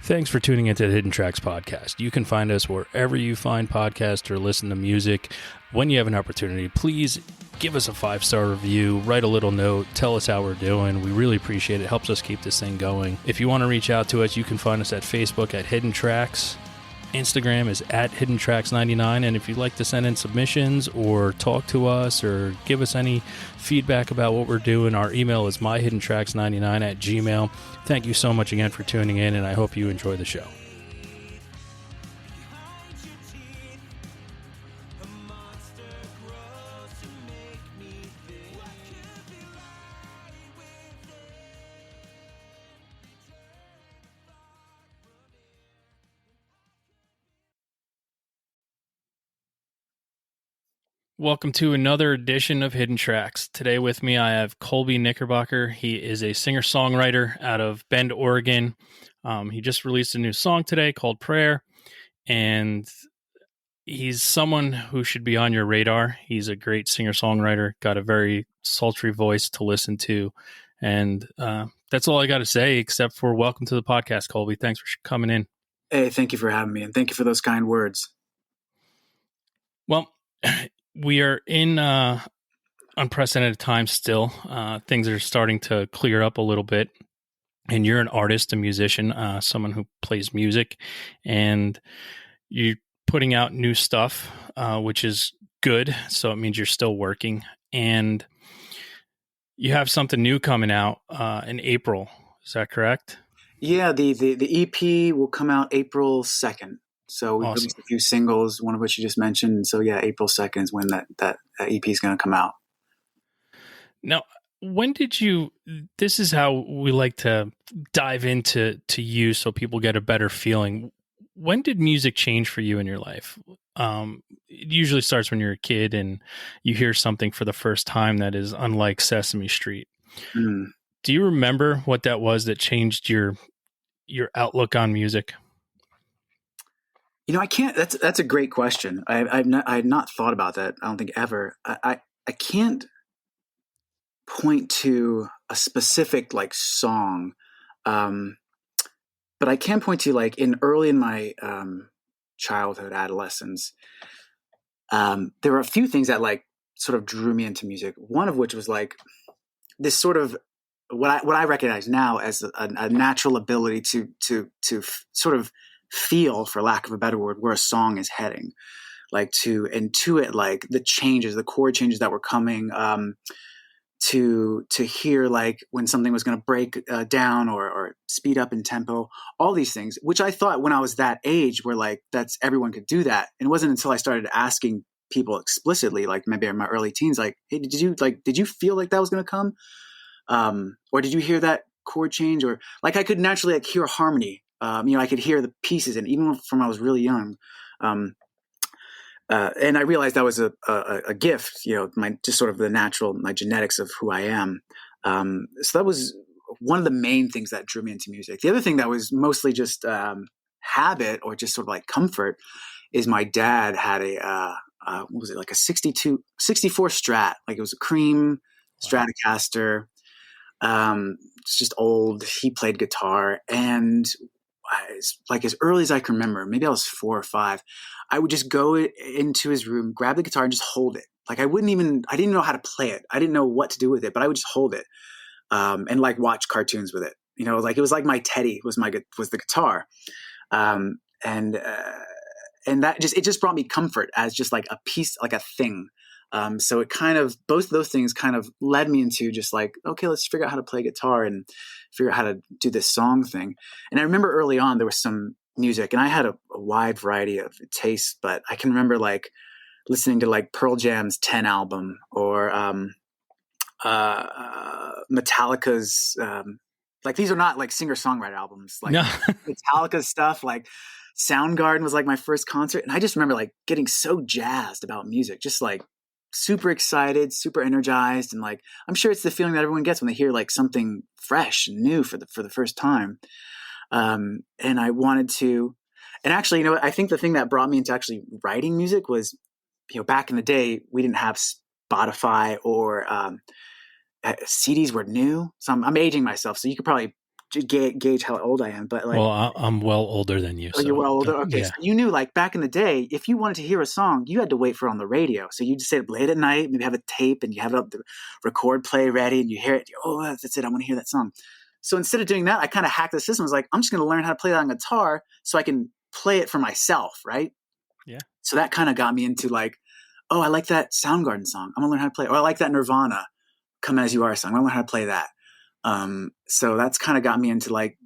Thanks for tuning into the Hidden Tracks podcast. You can find us wherever you find podcasts or listen to music. When you have an opportunity, please give us a 5-star review, write a little note, tell us how we're doing. We really appreciate it. It helps us keep this thing going. If you want to reach out to us, you can find us at Facebook at Hidden Tracks. Instagram is at HiddenTracks99, and if you'd like to send in submissions or talk to us or give us any feedback about what we're doing, our email is myhiddentracks99@gmail.com. Thank you so much again for tuning in, and I hope you enjoy the show. Welcome to another edition of Hidden Tracks. Today with me, I have KOLBY Knickerbocker. He is a singer-songwriter out of Bend, Oregon. He just released a new song today called Prayer, and he's someone who should be on your radar. He's a great singer-songwriter, got a very sultry voice to listen to, and that's all I got to say, except for welcome to the podcast, KOLBY. Thanks for coming in. Hey, thank you for having me, and thank you for those kind words. Well, we are in unprecedented times still. Things are starting to clear up a little bit. And you're an artist, a musician, someone who plays music. And you're putting out new stuff, which is good. So it means you're still working. And you have something new coming out in April. Is that correct? Yeah, the EP will come out April 2nd. So we've released a few singles, one of which you just mentioned. So yeah, April 2nd is when that EP is going to come out. Now, when did you, this is how we like to dive into you so people get a better feeling. When did music change for you in your life? It usually starts when you're a kid and you hear something for the first time that is unlike Sesame Street. Do you remember what that was that changed your outlook on music? You know, I can't. That's a great question. I had not thought about that. I don't think ever. I can't point to a specific like song, but I can point to like early in my childhood, adolescence. There were a few things that like sort of drew me into music. One of which was like this sort of what I recognize now as a natural ability to sort of feel, for lack of a better word, where a song is heading, like to intuit like the changes, the chord changes that were coming, to hear like when something was going to break down or speed up in tempo, all these things, which I thought when I was that age were like, that's everyone could do that. And it wasn't until I started asking people explicitly, like maybe in my early teens, like, hey, did you feel like that was going to come? Or did you hear that chord change? Or like I could naturally like hear harmony. I could hear the pieces, and even from when I was really young, and I realized that was a gift, my just sort of the natural, my genetics of who I am. So that was one of the main things that drew me into music. The other thing that was mostly just habit or just sort of like comfort is my dad had what was it, like a 64 Strat, like it was a cream Stratocaster. It's just old. He played guitar, and like as early as I can remember, maybe I was 4 or 5, I would just go into his room, grab the guitar and just hold it. Like I didn't know how to play it. I didn't know what to do with it, but I would just hold it, and like watch cartoons with it. Like it was like my teddy was the guitar. And that just brought me comfort as just like a piece, like a thing. So it kind of, both of those things kind of led me into just like, okay, let's figure out how to play guitar and figure out how to do this song thing. And I remember early on there was some music, and I had a wide variety of tastes, but I can remember like listening to like Pearl Jam's 10 album or Metallica's, like these are not like singer-songwriter albums, like no. Metallica stuff, like Soundgarden was like my first concert. And I just remember like getting so jazzed about music, just like super excited, super energized. And like, I'm sure it's the feeling that everyone gets when they hear like something fresh and new for the first time. And I wanted to, and actually, I think the thing that brought me into actually writing music was, back in the day, we didn't have Spotify or CDs were new. So I'm aging myself. So you could probably gauge how old I am, but like, well, I'm well older than you. oh, you're So well older. Okay, yeah. so you knew like back in the day, if you wanted to hear a song, you had to wait for it on the radio. So you just stay up late at night, maybe have a tape, and you have it up the record play ready, and you hear it. Oh, that's it. I want to hear that song. So instead of doing that, I kind of hacked the system. I was like, I'm just going to learn how to play that on guitar so I can play it for myself, right? Yeah. So that kind of got me into like, oh, I like that Soundgarden song. I'm gonna learn how to play it. Or I like that Nirvana "Come As You Are" song. I'm gonna learn how to play that. So that's kind of got me into like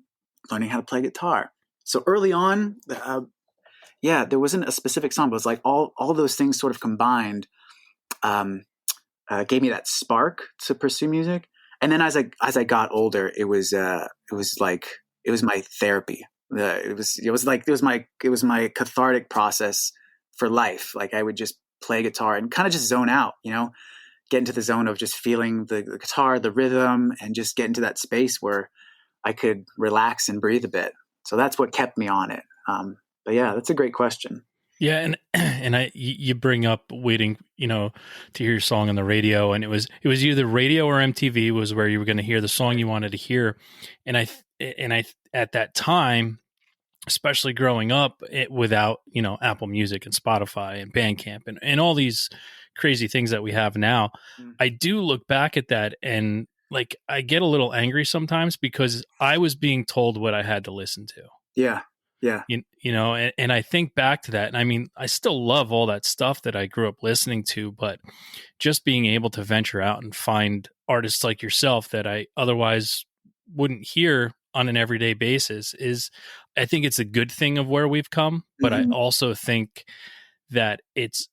learning how to play guitar. So early on, there wasn't a specific song, but it was like all those things sort of combined gave me that spark to pursue music. And then as I got older, it was my therapy. It was my cathartic process for life. Like I would just play guitar and kind of just zone out, get into the zone of just feeling the guitar, the rhythm, and just get into that space where I could relax and breathe a bit. So that's what kept me on it. But yeah, that's a great question. Yeah, and you bring up waiting, to hear your song on the radio, and it was either radio or MTV was where you were going to hear the song you wanted to hear, and I at that time, especially growing up without Apple Music and Spotify and Bandcamp and all these crazy things that we have now, I do look back at that and like I get a little angry sometimes because I was being told what I had to listen to. Yeah. Yeah. And I think back to that. And I mean, I still love all that stuff that I grew up listening to, but just being able to venture out and find artists like yourself that I otherwise wouldn't hear on an everyday basis I think it's a good thing of where we've come, but I also think that it's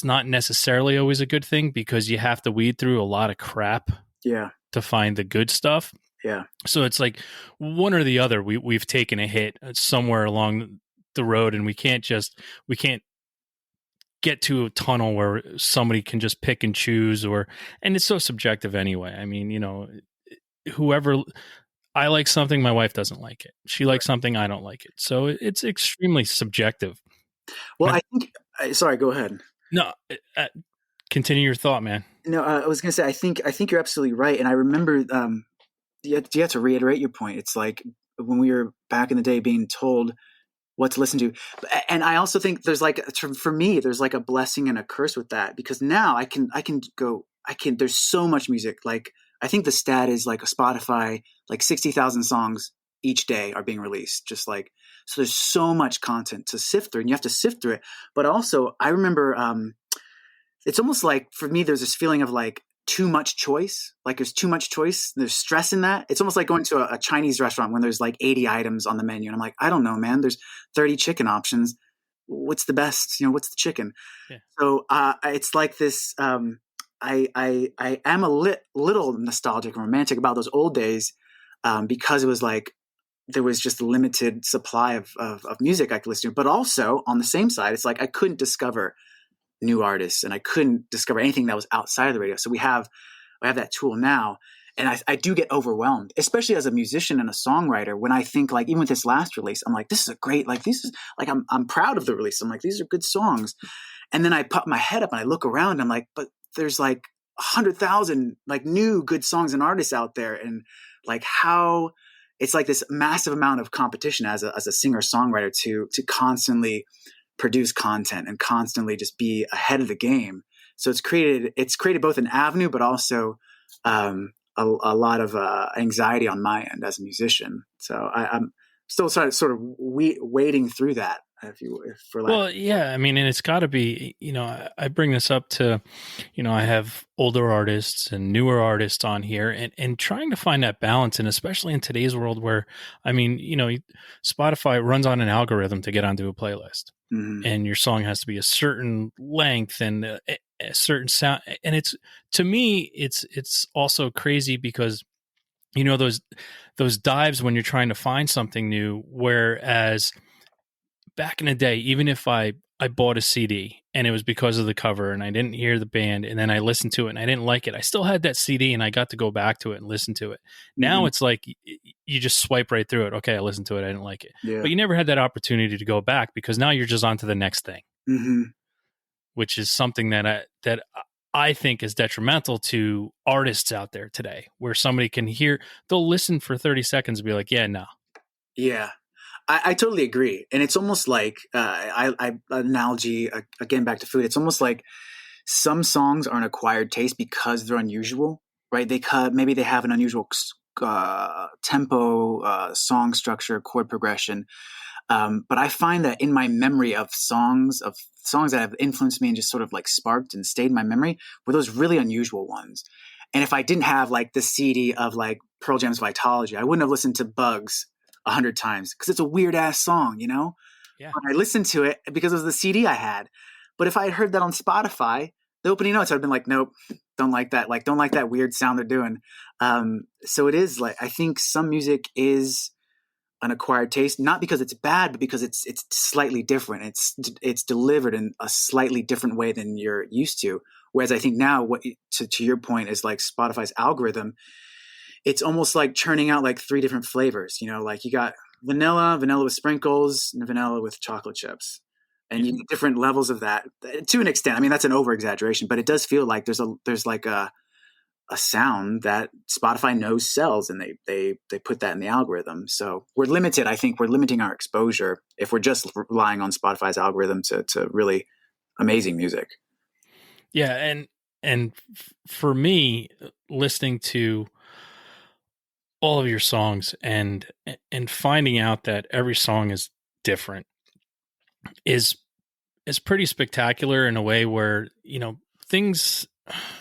not necessarily always a good thing because you have to weed through a lot of crap to find the good stuff. Yeah. So it's like one or the other. We've taken a hit somewhere along the road, and we can't get to a tunnel where somebody can just pick and choose, and it's so subjective anyway. I mean, whoever I like something, my wife doesn't like it. She likes something, I don't like it. So it's extremely subjective. Well, I think. Sorry, go ahead. No, continue your thought, man. No, I was going to say I think you're absolutely right, and I remember. You have to reiterate your point. It's like when we were back in the day being told what to listen to. And I also think there's like, for me, there's like a blessing and a curse with that, because now there's so much music. Like I think the stat is like a Spotify, like 60,000 songs each day are being released. Just like, so there's so much content to sift through and you have to sift through it. But also I remember, it's almost like for me, there's this feeling of like, too much choice. Like there's too much choice. There's stress in that. It's almost like going to a Chinese restaurant when there's like 80 items on the menu. And I'm like, I don't know, man, there's 30 chicken options. What's the best? What's the chicken? Yeah. So it's like this, I am a little nostalgic and romantic about those old days because it was like, there was just a limited supply of music I could listen to. But also on the same side, it's like I couldn't discover new artists and I couldn't discover anything that was outside of the radio. So I have that tool now, and I do get overwhelmed, especially as a musician and a songwriter. When I think like, even with this last release, I'm like, this is a great, like, this is like, I'm proud of the release. I'm like, these are good songs. And then I pop my head up and I look around and I'm like, but there's like 100,000 like new good songs and artists out there. And like how it's like this massive amount of competition as a singer songwriter to constantly produce content and constantly just be ahead of the game. So it's created both an avenue, but also a lot of anxiety on my end as a musician. So I'm still sort of wading through that. Well, yeah, I mean, and it's got to be, I bring this up to, I have older artists and newer artists on here and trying to find that balance. And especially in today's world where, I mean, Spotify runs on an algorithm to get onto a playlist. Mm-hmm. And your song has to be a certain length and a certain sound. And it's, to me, it's also crazy because, those dives when you're trying to find something new, whereas back in the day, even if I bought a CD and it was because of the cover and I didn't hear the band and then I listened to it and I didn't like it, I still had that CD and I got to go back to it and listen to it. Now it's like you just swipe right through it. Okay, I listened to it. I didn't like it. Yeah. But you never had that opportunity to go back because now you're just on to the next thing, which is something that I think is detrimental to artists out there today, where somebody can hear, they'll listen for 30 seconds and be like, yeah, no. Yeah. I totally agree. And it's almost like, analogy, again, back to food. It's almost like some songs are an acquired taste because they're unusual, right? Maybe they have an unusual tempo, song structure, chord progression. But I find that in my memory of songs that have influenced me and just sort of like sparked and stayed in my memory were those really unusual ones. And if I didn't have like the CD of like Pearl Jam's Vitology, I wouldn't have listened to Bugs 100 times because it's a weird ass song, you know? Yeah. But I listened to it because it was the CD I had. But if I had heard that on Spotify, the opening notes, I'd been like, nope, don't like that. Like, don't like that weird sound they're doing. So it is like, I think some music is an acquired taste, not because it's bad, but because it's slightly different. It's delivered in a slightly different way than you're used to. Whereas I think now, to your point, is like Spotify's algorithm. It's almost like churning out like 3 different flavors. You know, like you got vanilla with sprinkles, and vanilla with chocolate chips, and you get different levels of that to an extent. I mean, that's an over exaggeration, but it does feel like there's like a sound that Spotify knows sells, and they put that in the algorithm. So we're limited. I think we're limiting our exposure if we're just relying on Spotify's algorithm to really amazing music. Yeah. And for me, listening to all of your songs and finding out that every song is different is pretty spectacular in a way where, you know, things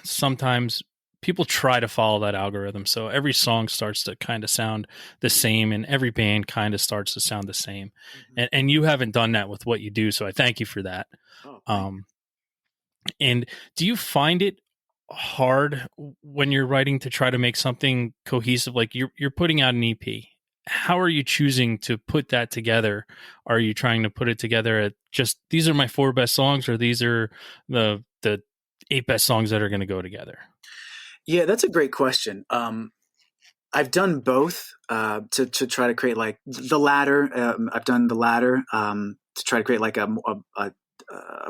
sometimes people try to follow that algorithm. So every song starts to kind of sound the same, and every band kind of starts to sound the same. Mm-hmm. And you haven't done that with what you do. So I thank you for that. Oh, And do you find it hard when you're writing to try to make something cohesive? Like you're putting out an EP. How are you choosing to put that together? Are you trying to put it together at just, these are my 4 best songs, or these are the 8 best songs that are going to go together? yeah, that's a great question. I've done both to try to create like the latter. I've done the latter to try to create like a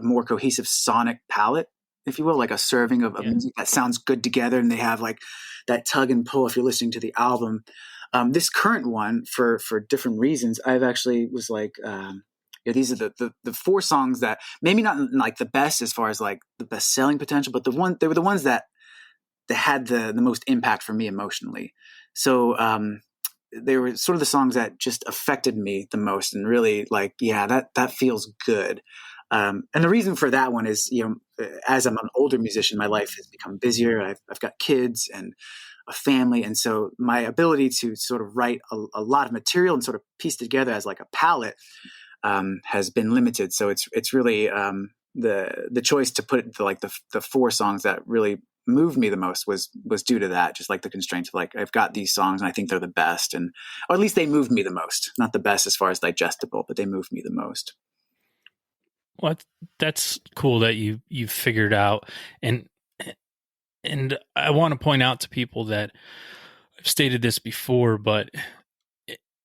more cohesive sonic palette, if you will, like a serving of music that sounds good together, and they have like that tug and pull if you're listening to the album. This current one, for different reasons, I've actually was like, these are the 4 songs that maybe not like the best as far as like the best selling potential, but they were the ones that had the most impact for me emotionally. So they were sort of the songs that just affected me the most, and really like, yeah, that feels good. And the reason for that one is, you know, as I'm an older musician, my life has become busier. I've got kids and a family, and so my ability to sort of write a lot of material and sort of piece together as like a palette has been limited. So it's really the choice to put the 4 songs that really moved me the most was due to that, just like the constraints of like, I've got these songs and I think they're the best, and or at least they moved me the most. Not the best as far as digestible, but they moved me the most. Well, that's cool that you figured out. And I want to point out to people that I've stated this before, but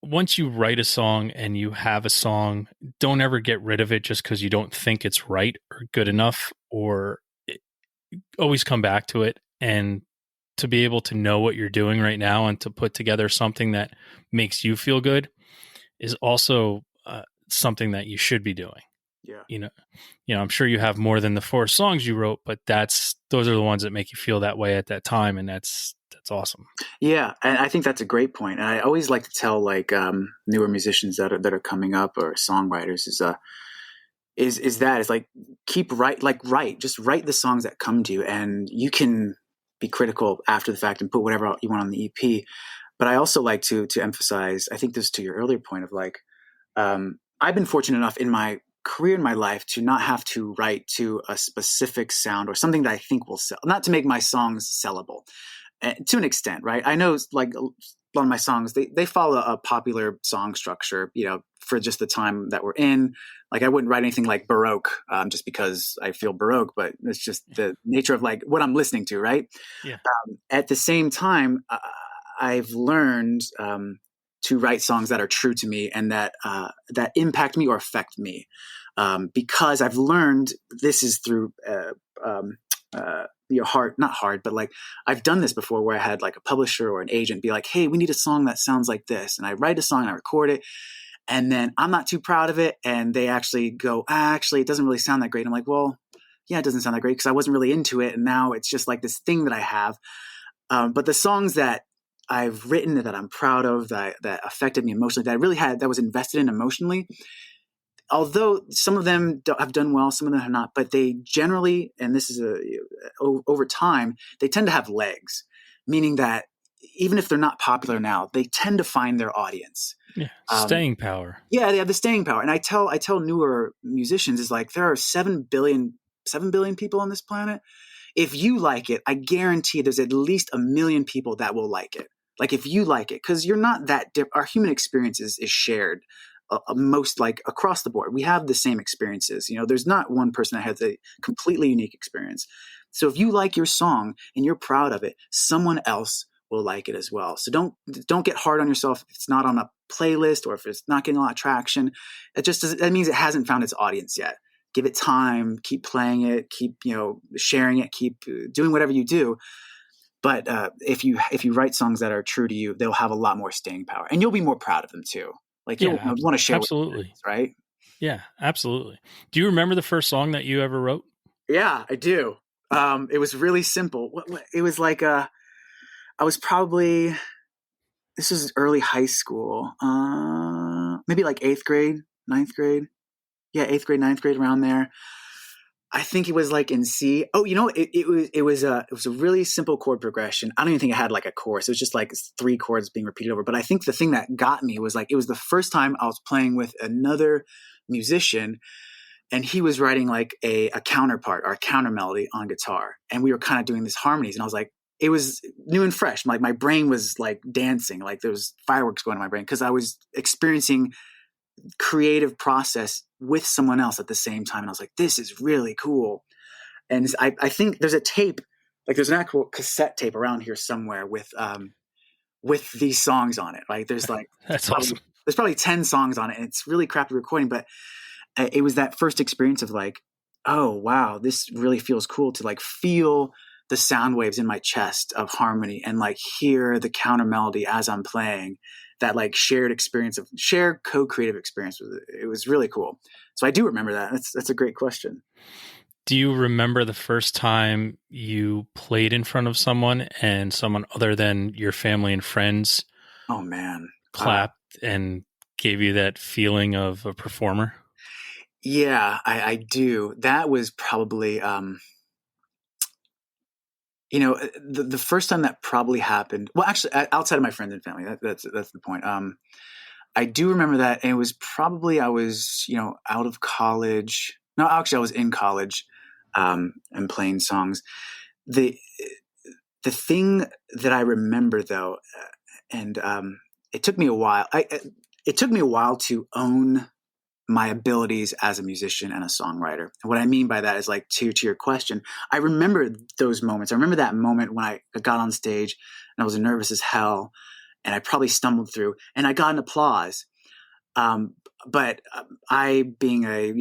once you write a song and you have a song, don't ever get rid of it just because you don't think it's right or good enough, or always come back to it. And to be able to know what you're doing right now and to put together something that makes you feel good is also something that you should be doing. Yeah. You know, I'm sure you have more than the 4 songs you wrote, but those are the ones that make you feel that way at that time. And that's awesome. Yeah. And I think that's a great point. And I always like to tell like newer musicians that are coming up, or songwriters, is like, just write the songs that come to you, and you can be critical after the fact and put whatever you want on the EP. But I also like to emphasize, I think this is to your earlier point of like, I've been fortunate enough in my career, in my life, to not have to write to a specific sound or something that I think will sell, not to make my songs sellable. To an extent, right? I know like a lot of my songs, they follow a popular song structure, you know, for just the time that we're in. Like I wouldn't write anything like Baroque just because I feel Baroque, but it's just the nature of like what I'm listening to, right? Yeah. At the same time, I've learned to write songs that are true to me and that impact me or affect me, because I've learned, this is through not hard, but like I've done this before where I had like a publisher or an agent be like, hey, we need a song that sounds like this. And I write a song and I record it. And then I'm not too proud of it. And they actually go, actually, it doesn't really sound that great. I'm like, well, yeah, it doesn't sound that great because I wasn't really into it. And now it's just like this thing that I have. But the songs that I've written that I'm proud of, that affected me emotionally, that I really that was invested in emotionally, although some of them have done well, some of them have not, but they generally, and this is over time, they tend to have legs, meaning that even if they're not popular now, they tend to find their audience. Yeah, staying power. Yeah, they have the staying power. And I tell newer musicians is like, there are 7 billion people on this planet. If you like it, I guarantee there's at least 1 million people that will like it. Like if you like it, because you're not that our human experience is shared most like across the board. We have the same experiences. There's not one person that has a completely unique experience. So if you like your song and you're proud of it, someone else will like it as well. So don't get hard on yourself if it's not on a playlist or if it's not getting a lot of traction. That means it hasn't found its audience yet. Give it time, keep playing it, keep sharing it, keep doing whatever you do. But if you write songs that are true to you, they'll have a lot more staying power, and you'll be more proud of them too. Like you'll want to share, absolutely, with friends, right? Yeah, absolutely. Do you remember the first song that you ever wrote? Yeah, I do. It was really simple. It was like I was probably, this is early high school, maybe like 8th grade, 9th grade. Yeah, 8th grade, 9th grade, around there. I think it was like in C. Oh, it was a really simple chord progression. I don't even think it had like a chorus. It was just like 3 chords being repeated over. But I think the thing that got me was like, it was the first time I was playing with another musician, and he was writing like a counterpart or a counter melody on guitar. And we were kind of doing these harmonies. And I was like, it was new and fresh. Like my brain was like dancing, like there was fireworks going in my brain because I was experiencing creative process with someone else at the same time. And I was like, this is really cool. And I think there's a tape, like there's an actual cassette tape around here somewhere with these songs on it. Right. There's like, that's awesome. There's probably 10 songs on it, and it's really crappy recording, but it was that first experience of like, oh wow, this really feels cool to like feel the sound waves in my chest of harmony and like hear the counter melody as I'm playing. That like shared co-creative experience with it. It was really cool. So I do remember that. That's a great question. Do you remember the first time you played in front of someone and someone other than your family and friends? Oh man, clapped and gave you that feeling of a performer? Yeah, I do. That was probably, the first time that probably happened. Well, actually, outside of my friends and family, that's the point. I do remember that, and it was probably I was out of college. No, actually, I was in college, and playing songs. The thing that I remember though, and it took me a while. It took me a while to own my abilities as a musician and a songwriter. And what I mean by that is like to your question, I remember those moments. I remember that moment when I got on stage and I was nervous as hell and I probably stumbled through and I got an applause. But I, being a,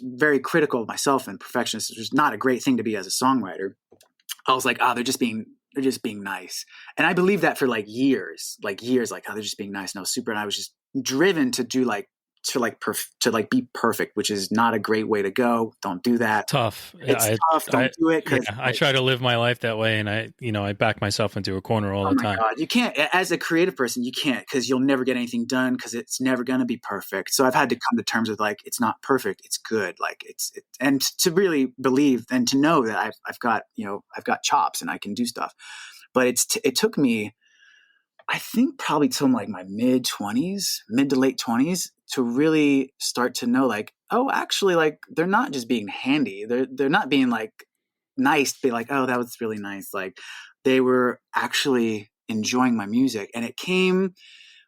very critical of myself and perfectionist, which is not a great thing to be as a songwriter. I was like, they're just being nice. And I believed that for like years, they're just being nice. And I was and I was just driven to do to be perfect, which is not a great way to go. Don't do that. Tough. It's tough. Don't do it. I try to live my life that way, and I back myself into a corner all the time. God. You can't, as a creative person, you can't, because you'll never get anything done because it's never going to be perfect. So I've had to come to terms with like, it's not perfect. It's good. Like and to really believe and to know that I've got chops and I can do stuff. But it took me, I think probably till like my mid to late 20s to really start to know like, oh, actually, like they're not just being handy. They're not being like nice to be like, oh, that was really nice. Like they were actually enjoying my music. And it came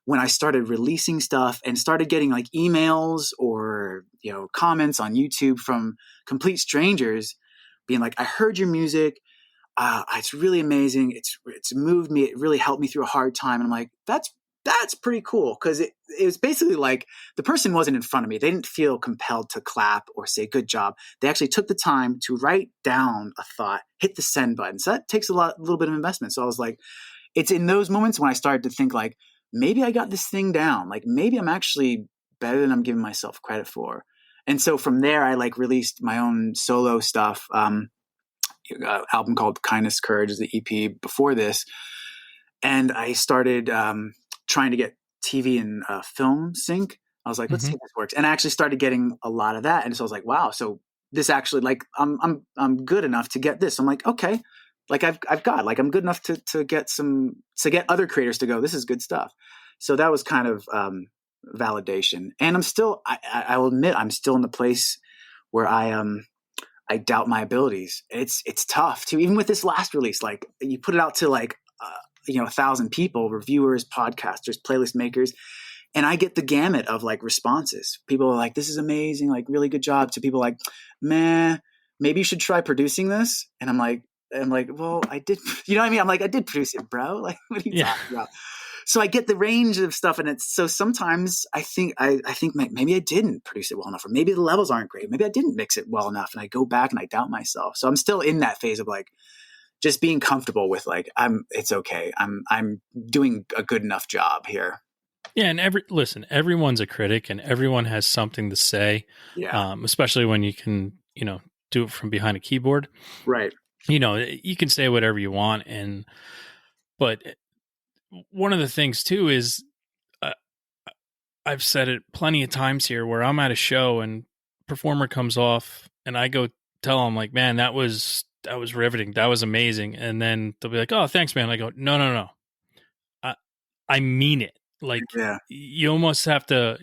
when I started releasing stuff and started getting like emails or, comments on YouTube from complete strangers being like, I heard your music. It's really amazing. It's moved me. It really helped me through a hard time. And I'm like, that's that's pretty cool. Cause it was basically like the person wasn't in front of me. They didn't feel compelled to clap or say good job. They actually took the time to write down a thought, hit the send button. So that takes a little bit of investment. So I was like, it's in those moments when I started to think like, maybe I got this thing down. Like maybe I'm actually better than I'm giving myself credit for. And so from there, I like released my own solo stuff. Album called Kindness, Courage is the EP before this. And I started trying to get TV and film sync. I was like, let's see if this works. And I actually started getting a lot of that. And so I was like, wow, so this actually like I'm good enough to get this. I'm like, okay, like I've got like I'm good enough to get other creators to go, this is good stuff. So that was kind of validation. And I'm still I will admit I'm still in the place where I doubt my abilities. It's tough too. Even with this last release, like you put it out to like 1,000 people, reviewers, podcasters, playlist makers, and I get the gamut of like responses. People are like, "This is amazing, like really good job." To people like, "Man, maybe you should try producing this." And I'm like, "Well, I did." You know what I mean? I'm like, "I did produce it, bro." Like, what are you talking about? So I get the range of stuff, and it's so sometimes I think maybe I didn't produce it well enough, or maybe the levels aren't great, maybe I didn't mix it well enough, and I go back and I doubt myself. So I'm still in that phase of like just being comfortable with like it's okay. I'm doing a good enough job here. Yeah, and everyone's a critic, and everyone has something to say. Yeah, Especially when you can do it from behind a keyboard. right. You can say whatever you want, but one of the things too is I've said it plenty of times here where I'm at a show and performer comes off and I go tell them like, man, that was riveting. That was amazing. And then they'll be like, oh, thanks, man. I go, no. I mean it. Like you almost have to,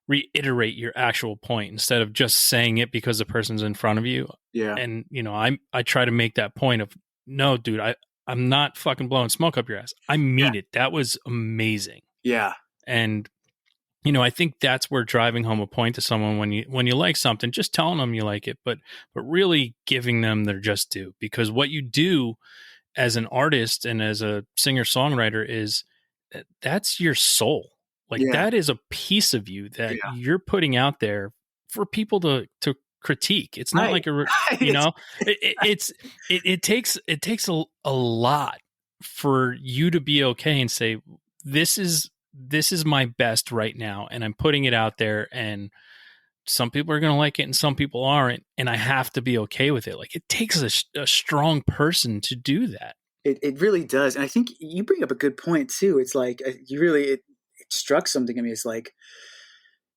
reiterate your actual point instead of just saying it because the person's in front of you. Yeah. And, I try to make that point of, no, dude, I'm not fucking blowing smoke up your ass. I mean it. That was amazing. Yeah. And, I think that's where driving home a point to someone when you like something, just telling them you like it, but really giving them their just due, because what you do as an artist and as a singer songwriter is that's your soul. Like that is a piece of you that you're putting out there for people to critique. It's not like it takes a lot for you to be okay and say, this is my best right now, and I'm putting it out there, and some people are going to like it and some people aren't, and I have to be okay with it. Like it takes a strong person to do that. It really does. And I think you bring up a good point too. It's like it struck something in me. It's like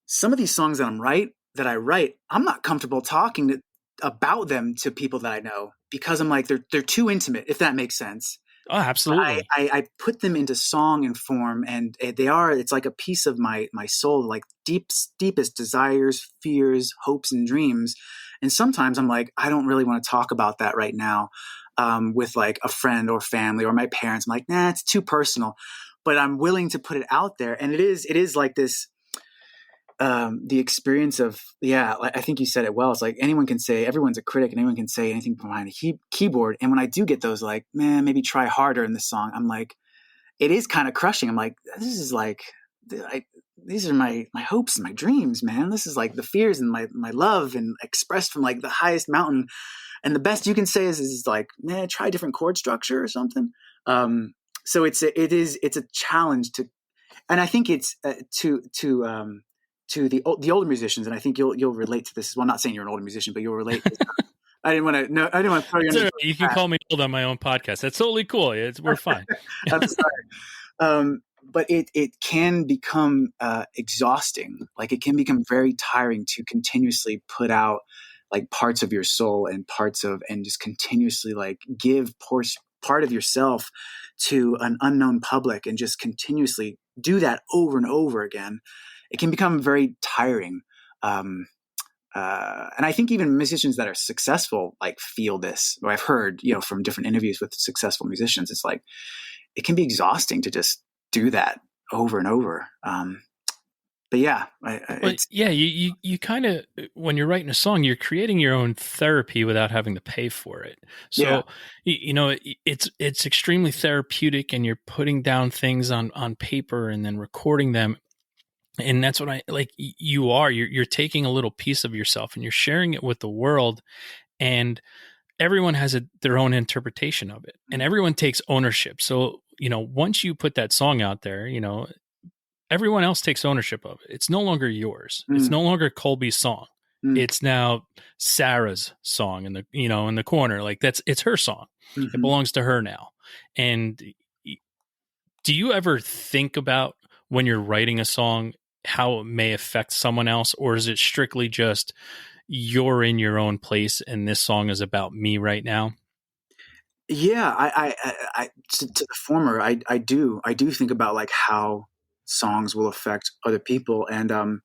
some of these songs that I write, I'm not comfortable talking about them to people that I know, because I'm like, they're too intimate, if that makes sense. Oh, absolutely. I put them into song and form, and it's like a piece of my soul, like deepest desires, fears, hopes, and dreams. And sometimes I'm like, I don't really want to talk about that right now with like a friend or family or my parents. I'm like, nah, it's too personal, but I'm willing to put it out there. And it is like this, the experience of, I think you said it well. It's like everyone's a critic and anyone can say anything behind a keyboard. And when I do get those like, man, maybe try harder in this song, I'm like, it is kind of crushing. I'm like, this is like, these are my hopes and my dreams, man. This is like the fears and my love, and expressed from like the highest mountain. And the best you can say is like, man, try a different chord structure or something. So it's a challenge to, and I think it's to the older musicians, and I think you'll relate to this. Well, I'm not saying you're an older musician, but you'll relate. I didn't want to throw you. You can call me old on my own podcast. That's totally cool. We're fine. I'm sorry. But it can become exhausting. Like it can become very tiring to continuously put out like parts of your soul and just continuously like give part of yourself to an unknown public, and just continuously do that over and over again. It can become very tiring. And I think even musicians that are successful like feel this, or I've heard, from different interviews with successful musicians, it's like, it can be exhausting to just do that over and over. yeah, Well, it's yeah, you kind of, when you're writing a song, you're creating your own therapy without having to pay for it. yeah. So, it's extremely therapeutic, and you're putting down things on paper and then recording them. And that's what I like. You're taking a little piece of yourself and you're sharing it with the world, and everyone has their own interpretation of it, and everyone takes ownership. So, once you put that song out there, everyone else takes ownership of it. It's no longer yours. It's Mm, no longer Colby's song. mm, It's now Sarah's song in the corner. Like, it's her song. It mhm. belongs to her now. And do you ever think about, when you're writing a song, how it may affect someone else, or is it strictly just you're in your own place and this song is about me right now? Yeah, to the former, I do think about like how songs will affect other people, and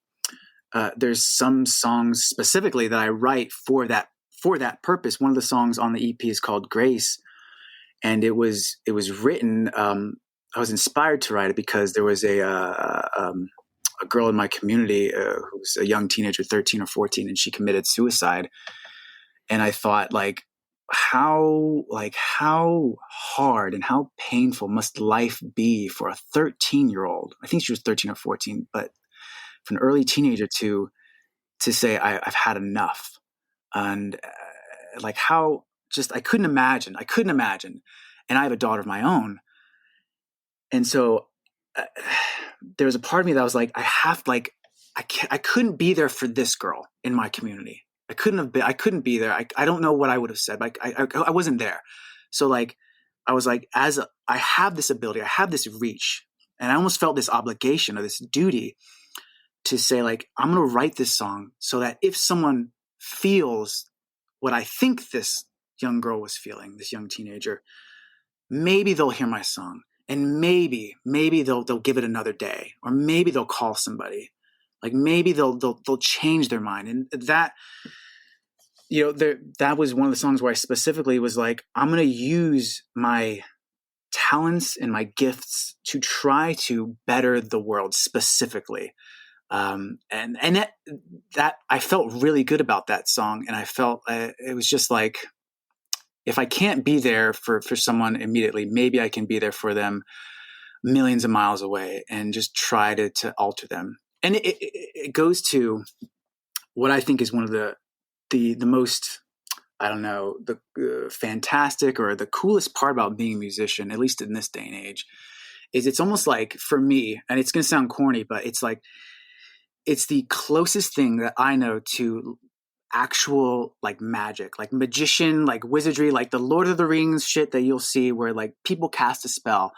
there's some songs specifically that I write for that purpose. One of the songs on the EP is called Grace, and it was written. I was inspired to write it because there was a girl in my community who was a young teenager, 13 or 14, and she committed suicide. And I thought, how hard and how painful must life be for a 13-year-old? I think she was 13 or 14, but for an early teenager to say I've had enough, and like how just I couldn't imagine, and I have a daughter of my own, and so uh, there was a part of me that was like, I couldn't be there for this girl in my community. I couldn't be there. I don't know what I would have said. Like I wasn't there. So like, I was like, I have this ability, I have this reach, and I almost felt this obligation or this duty to say like, I'm going to write this song so that if someone feels what I think this young girl was feeling, this young teenager, maybe they'll hear my song, and maybe they'll give it another day, or maybe they'll call somebody, like maybe they'll change their mind. And that, that was one of the songs where I specifically was like, I'm going to use my talents and my gifts to try to better the world specifically. And that I felt really good about that song, and I felt it was just like, if I can't be there for someone immediately, maybe I can be there for them millions of miles away and just try to alter them. And it goes to what I think is one of the most, I don't know, the fantastic or the coolest part about being a musician, at least in this day and age, is it's almost like, for me, and it's going to sound corny, but it's like, it's the closest thing that I know to actual like magic, like magician, like wizardry, like the Lord of the Rings shit that you'll see where like people cast a spell.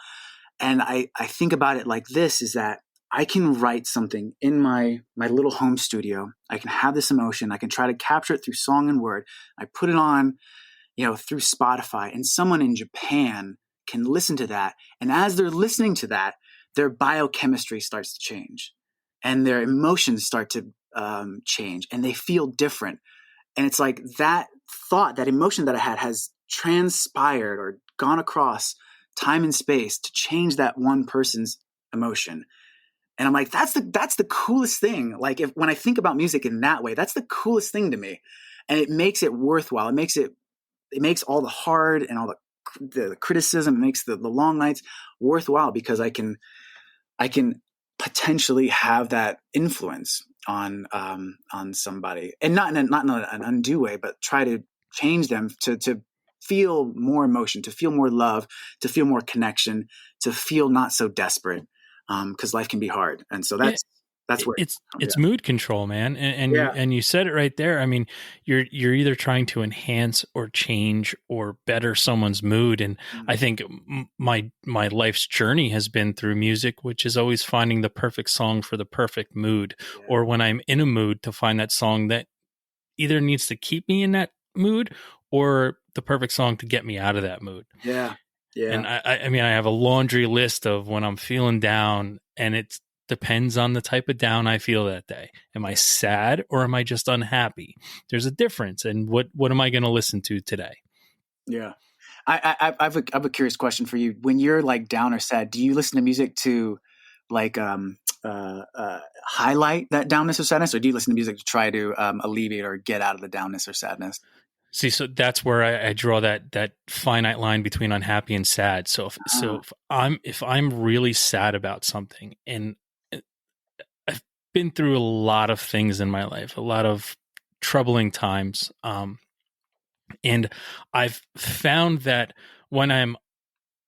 And I think about it like this, is that I can write something in my little home studio. I can have this emotion. I can try to capture it through song and word. I put it on, through Spotify, and someone in Japan can listen to that. And as they're listening to that, their biochemistry starts to change, and their emotions start to change, and they feel different. And it's like that thought, that emotion that I had has transpired or gone across time and space to change that one person's emotion. And I'm like, that's the coolest thing. Like, when I think about music in that way, that's the coolest thing to me. And it makes it worthwhile. It makes all the hard and all the criticism, it makes the long nights worthwhile, because I can potentially have that influence on somebody, and not in an undue way, but try to change them to feel more emotion, to feel more love, to feel more connection, to feel not so desperate, because life can be hard. And so Yeah, that's where it's mood control, man. yeah. And you said it right there. I mean, you're either trying to enhance or change or better someone's mood. And I think my life's journey has been through music, which is always finding the perfect song for the perfect mood, Yeah. or when I'm in a mood, to find that song that either needs to keep me in that mood, or the perfect song to get me out of that mood. Yeah. Yeah. And I mean, I have a laundry list of when I'm feeling down, and it depends on the type of down I feel that day. Am I sad, or am I just unhappy? There's a difference. And what am I going to listen to today? Yeah. I have a curious question for you. When you're like down or sad, do you listen to music to like highlight that downness or sadness, or do you listen to music to try to alleviate or get out of the downness or sadness? See, so that's where I draw that finite line between unhappy and sad. If I'm really sad about something, and I've been through a lot of things in my life, a lot of troubling times, and I've found that when I'm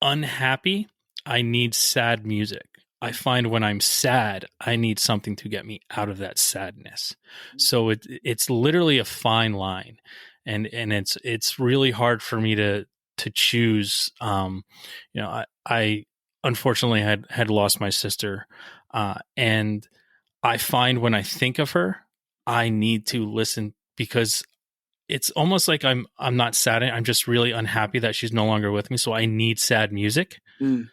unhappy, I need sad music. I find when I'm sad, I need something to get me out of that sadness. So it's literally a fine line, and it's really hard for me to choose. I unfortunately had lost my sister, and I find when I think of her, I need to listen, because it's almost like I'm not sad. I'm just really unhappy that she's no longer with me. So I need sad music. Mm.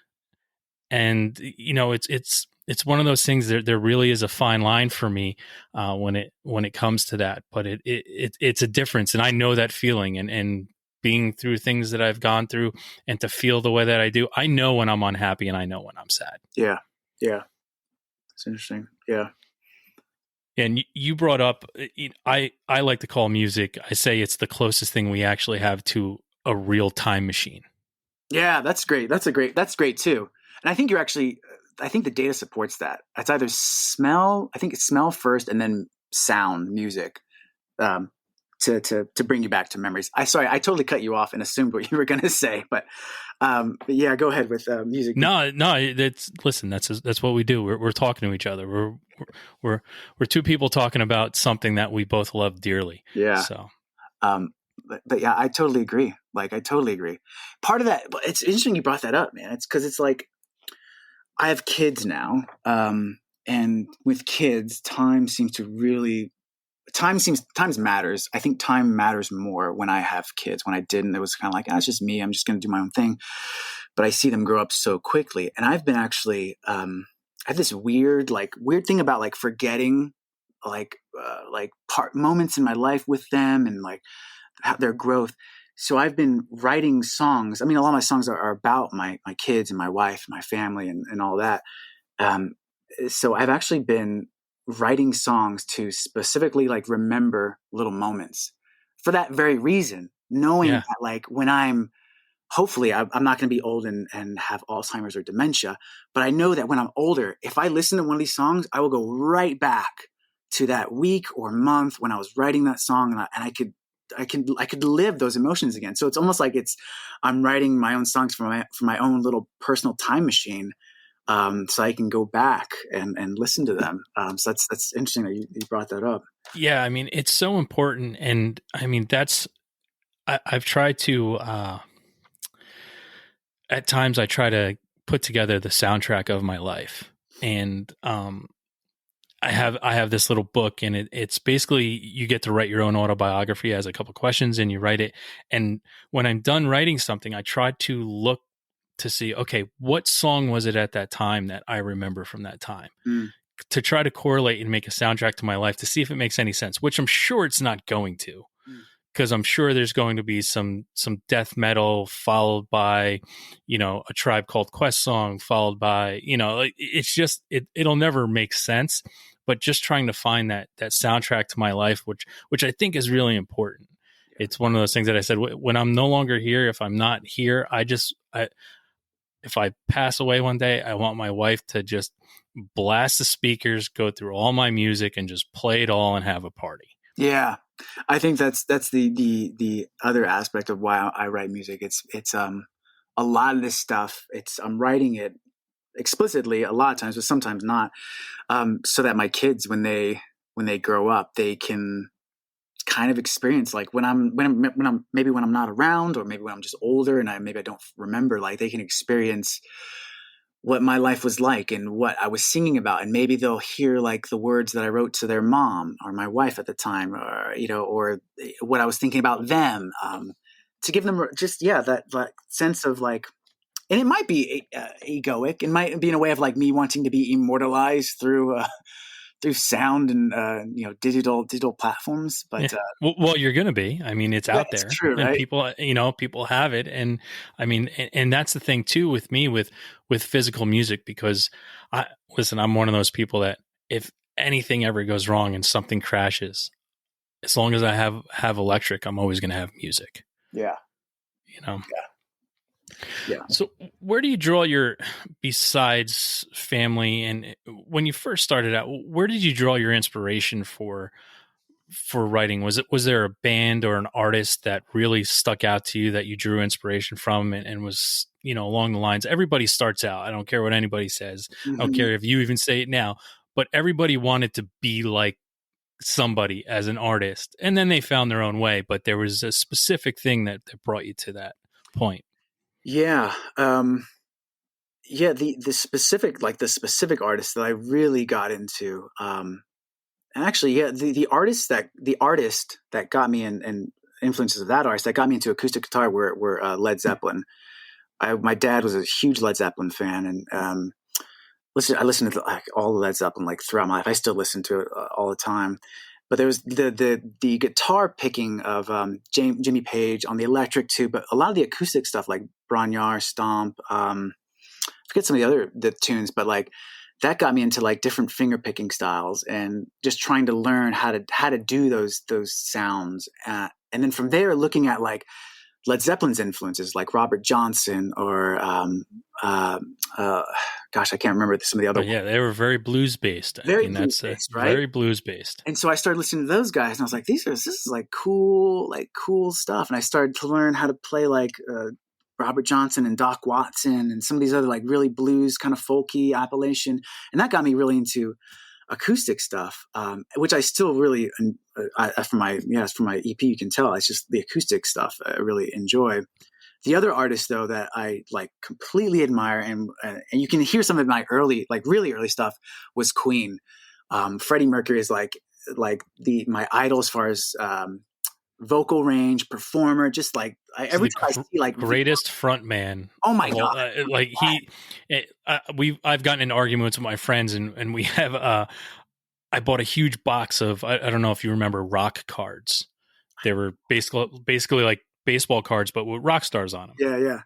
And it's one of those things. There really is a fine line for me when it comes to that. But it's a difference, and I know that feeling. And being through things that I've gone through, and to feel the way that I do, I know when I'm unhappy, and I know when I'm sad. Yeah, it's interesting. Yeah. And you brought up, I like to call music, I say it's the closest thing we actually have to a real time machine. Yeah, that's great. That's great too. And I think I think the data supports that. It's either smell, I think it's smell first and then sound, music, to bring you back to memories. I totally cut you off and assumed what you were going to say, but yeah, go ahead with music. No, listen, that's what we do. We're talking to each other. We're two people talking about something that we both love dearly. Yeah. So, but yeah, I totally agree. Like, I totally agree. Part of that, it's interesting you brought that up, man. It's because it's like, I have kids now, and with kids, time matters. I think time matters more when I have kids. When I didn't, it was kind of like, it's just me. I'm just going to do my own thing. But I see them grow up so quickly, and I've been actually, I have this weird thing about like forgetting, moments in my life with them, and like their growth. So I've been writing songs. I mean, a lot of my songs are about my kids and my wife and my family and all that. So I've actually been writing songs to specifically like remember little moments for that very reason, knowing that like when hopefully I'm not going to be old and have Alzheimer's or dementia, but I know that when I'm older, if I listen to one of these songs, I will go right back to that week or month when I was writing that song, and I could live those emotions again. So it's almost like I'm writing my own songs for my own little personal time machine, so I can go back and listen to them. So that's interesting that you brought that up. Yeah, I mean, it's so important, and I mean I've tried to at times I try to put together the soundtrack of my life, and I have this little book, and it's basically you get to write your own autobiography. It has a couple questions, and you write it. And when I'm done writing something, I try to look to see, okay, what song was it at that time that I remember from that time, to try to correlate and make a soundtrack to my life to see if it makes any sense, which I'm sure it's not going to, because I'm sure there's going to be some death metal followed by, a Tribe Called Quest song followed by, it's just, it'll never make sense. But just trying to find that soundtrack to my life, which I think is really important. It's one of those things that I said, when I'm no longer here, if I'm not here, if I pass away one day, I want my wife to just blast the speakers, go through all my music, and just play it all and have a party. Yeah, I think that's the other aspect of why I write music. It's a lot of this stuff. I'm writing it explicitly a lot of times, but sometimes not, so that my kids, when they grow up, they can kind of experience like when I'm maybe when I'm not around, or maybe when I'm just older and I don't remember, like they can experience what my life was like and what I was singing about, and maybe they'll hear like the words that I wrote to their mom or my wife at the time, or or what I was thinking about them, to give them just that sense of like. And it might be egoic. It might be in a way of like me wanting to be immortalized through through sound and digital platforms. But Yeah. Well, you're going to be. I mean, it's out that's there, true, and right? people have it, and I mean, and that's the thing too with me with physical music, because I'm one of those people that if anything ever goes wrong and something crashes, as long as I have electric, I'm always going to have music. Yeah, You know. yeah. So where do you draw your, besides family, and when you first started out, where did you draw your inspiration for writing? Was there a band or an artist that really stuck out to you that you drew inspiration from, and was, along the lines, everybody starts out, I don't care what anybody says, I don't Mm-hmm. care if you even say it now, but everybody wanted to be like somebody as an artist, and then they found their own way, but there was a specific thing that brought you to that point. Yeah. Yeah, the specific artists that I really got into, and actually, yeah, the artist that got me, and influences of that artist that got me into acoustic guitar were Led Zeppelin. My dad was a huge Led Zeppelin fan, and I listened to like all the Led Zeppelin like throughout my life. I still listen to it all the time. But there was the guitar picking of Jimmy Page on the electric too, but a lot of the acoustic stuff like Bron-Y-Aur, Stomp, forget some of the tunes, but like that got me into like different finger picking styles and just trying to learn how to do those sounds. And then from there, looking at like Led Zeppelin's influences, like Robert Johnson or gosh, I can't remember some of the other But yeah, they were very blues based. I very mean, blues that's based, right? very blues based. And so I started listening to those guys, and I was like, this is like cool stuff. And I started to learn how to play like Robert Johnson and Doc Watson and some of these other like really blues kind of folky Appalachian, and that got me really into acoustic stuff, which I still really from my EP you can tell it's just the acoustic stuff I really enjoy. The other artist though that I like completely admire, and you can hear some of my really early stuff, was Queen. Freddie Mercury is like my idol as far as vocal range, performer. Just like He's every the time I see like greatest front man oh my of all. god, Like I've gotten in arguments with my friends, and we have. I bought a huge box of. I don't know if you remember rock cards. They were basically like baseball cards, but with rock stars on them. yeah.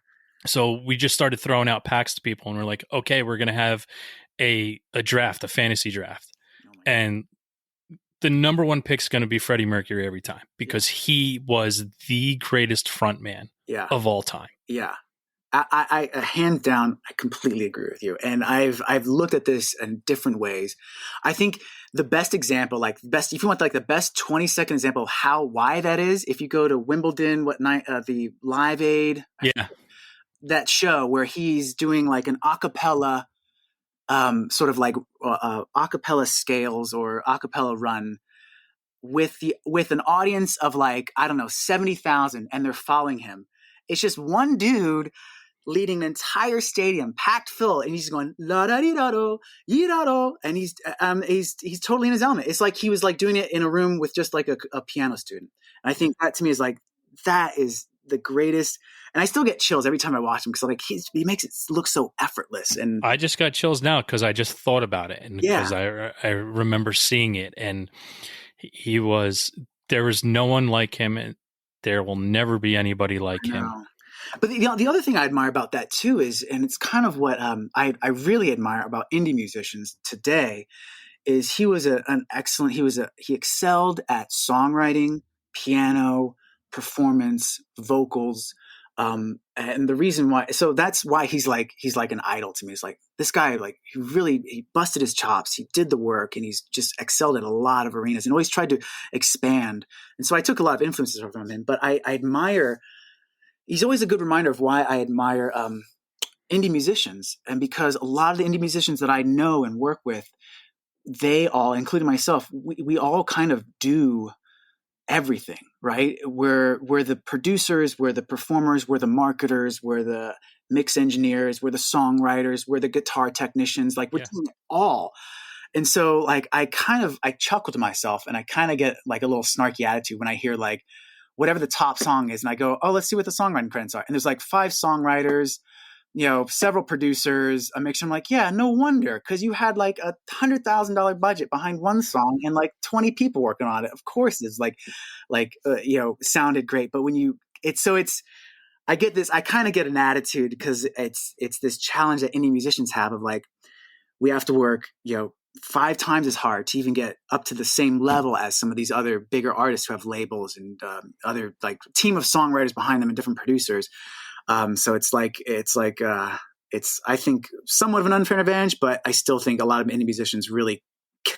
So we just started throwing out packs to people, and we're like, okay, we're gonna have a draft, a fantasy draft, Oh my god. and the number one pick is going to be Freddie Mercury every time, because he was the greatest frontman Yeah, of all time. yeah. I hands down, I completely agree with you. And I've looked at this in different ways. I think the best example, if you want like the best 20-second example of why that is, if you go to Wimbledon, the Live Aid, Yeah, that show where he's doing like an acapella, sort of like acapella scales or acapella run with an audience of like, I don't know, 70,000, and they're following him. It's just one dude leading an entire stadium packed full, and he's going la da di da do, yi da do, and he's totally in his element. It's like he was like doing it in a room with just like a piano student. And I think that to me is like, that is the greatest. And I still get chills every time I watch him, because like he makes it look so effortless. And I just got chills now because I just thought about it, and because I remember seeing it, and there was no one like him, and there will never be anybody like him. But the other thing I admire about that too is, and it's kind of what I really admire about indie musicians today, is he excelled at songwriting, piano, performance, vocals. And the reason why, so that's why he's like an idol to me. It's like, this guy, like he busted his chops. He did the work, and he's just excelled at a lot of arenas and always tried to expand. And so I took a lot of influences from him, but I admire, he's always a good reminder of why I admire indie musicians. And because a lot of the indie musicians that I know and work with, they all, including myself, we all kind of do everything, right? We're the producers, we're the performers, we're the marketers, we're the mix engineers, we're the songwriters, we're the guitar technicians, like we're doing it all. And so like I chuckle to myself, and I kind of get like a little snarky attitude when I hear like whatever the top song is, and I go, oh, let's see what the songwriting credits are. And there's like 5 songwriters, several producers, a mixer. I'm like, yeah, no wonder, because you had like $100,000 budget behind one song and like 20 people working on it. Of course, it's sounded great. But when I get this, I kind of get an attitude because it's this challenge that indie musicians have of like, we have to work, 5 times as hard to even get up to the same level as some of these other bigger artists who have labels and other like team of songwriters behind them and different producers. So it's I think somewhat of an unfair advantage, but I still think a lot of indie musicians really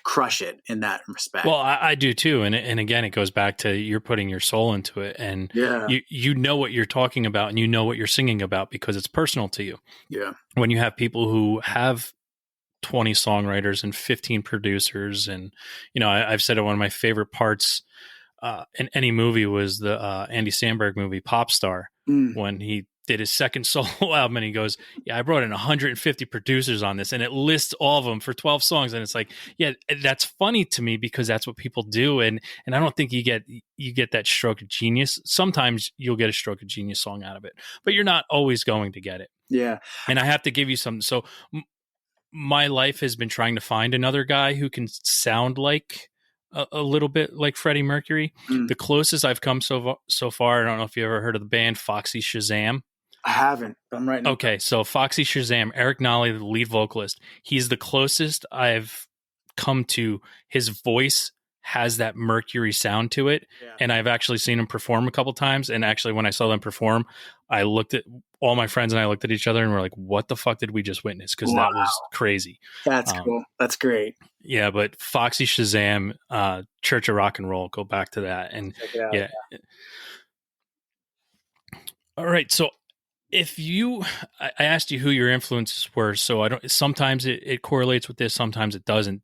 crush it in that respect. Well, I do too. And again, it goes back to you're putting your soul into it, and you know what you're talking about and you know what you're singing about because it's personal to you. Yeah. When you have people who have 20 songwriters and 15 producers, and, I've said it, one of my favorite parts in any movie was the Andy Samberg movie, Pop Star, when he did his second solo album and he goes, yeah, I brought in 150 producers on this, and it lists all of them for 12 songs. And it's like, yeah, that's funny to me because that's what people do. And I don't think you get that stroke of genius. Sometimes you'll get a stroke of genius song out of it, but you're not always going to get it. Yeah. And I have to give you some. So my life has been trying to find another guy who can sound like a little bit like Freddie Mercury. The closest I've come so far, I don't know if you ever heard of the band Foxy Shazam. I haven't. I'm right now. Okay, so Foxy Shazam, Eric Nolly, the lead vocalist, he's the closest I've come to. His voice has that Mercury sound to it, and I've actually seen him perform a couple times. And actually, when I saw them perform, I looked at all my friends and I looked at each other and we're like, "What the fuck did we just witness?" Because that was crazy. That's cool. That's great. Yeah, but Foxy Shazam, Church of Rock and Roll, go back to that, and yeah. All right, so. If I asked you who your influences were, so I don't. Sometimes it correlates with this, sometimes it doesn't.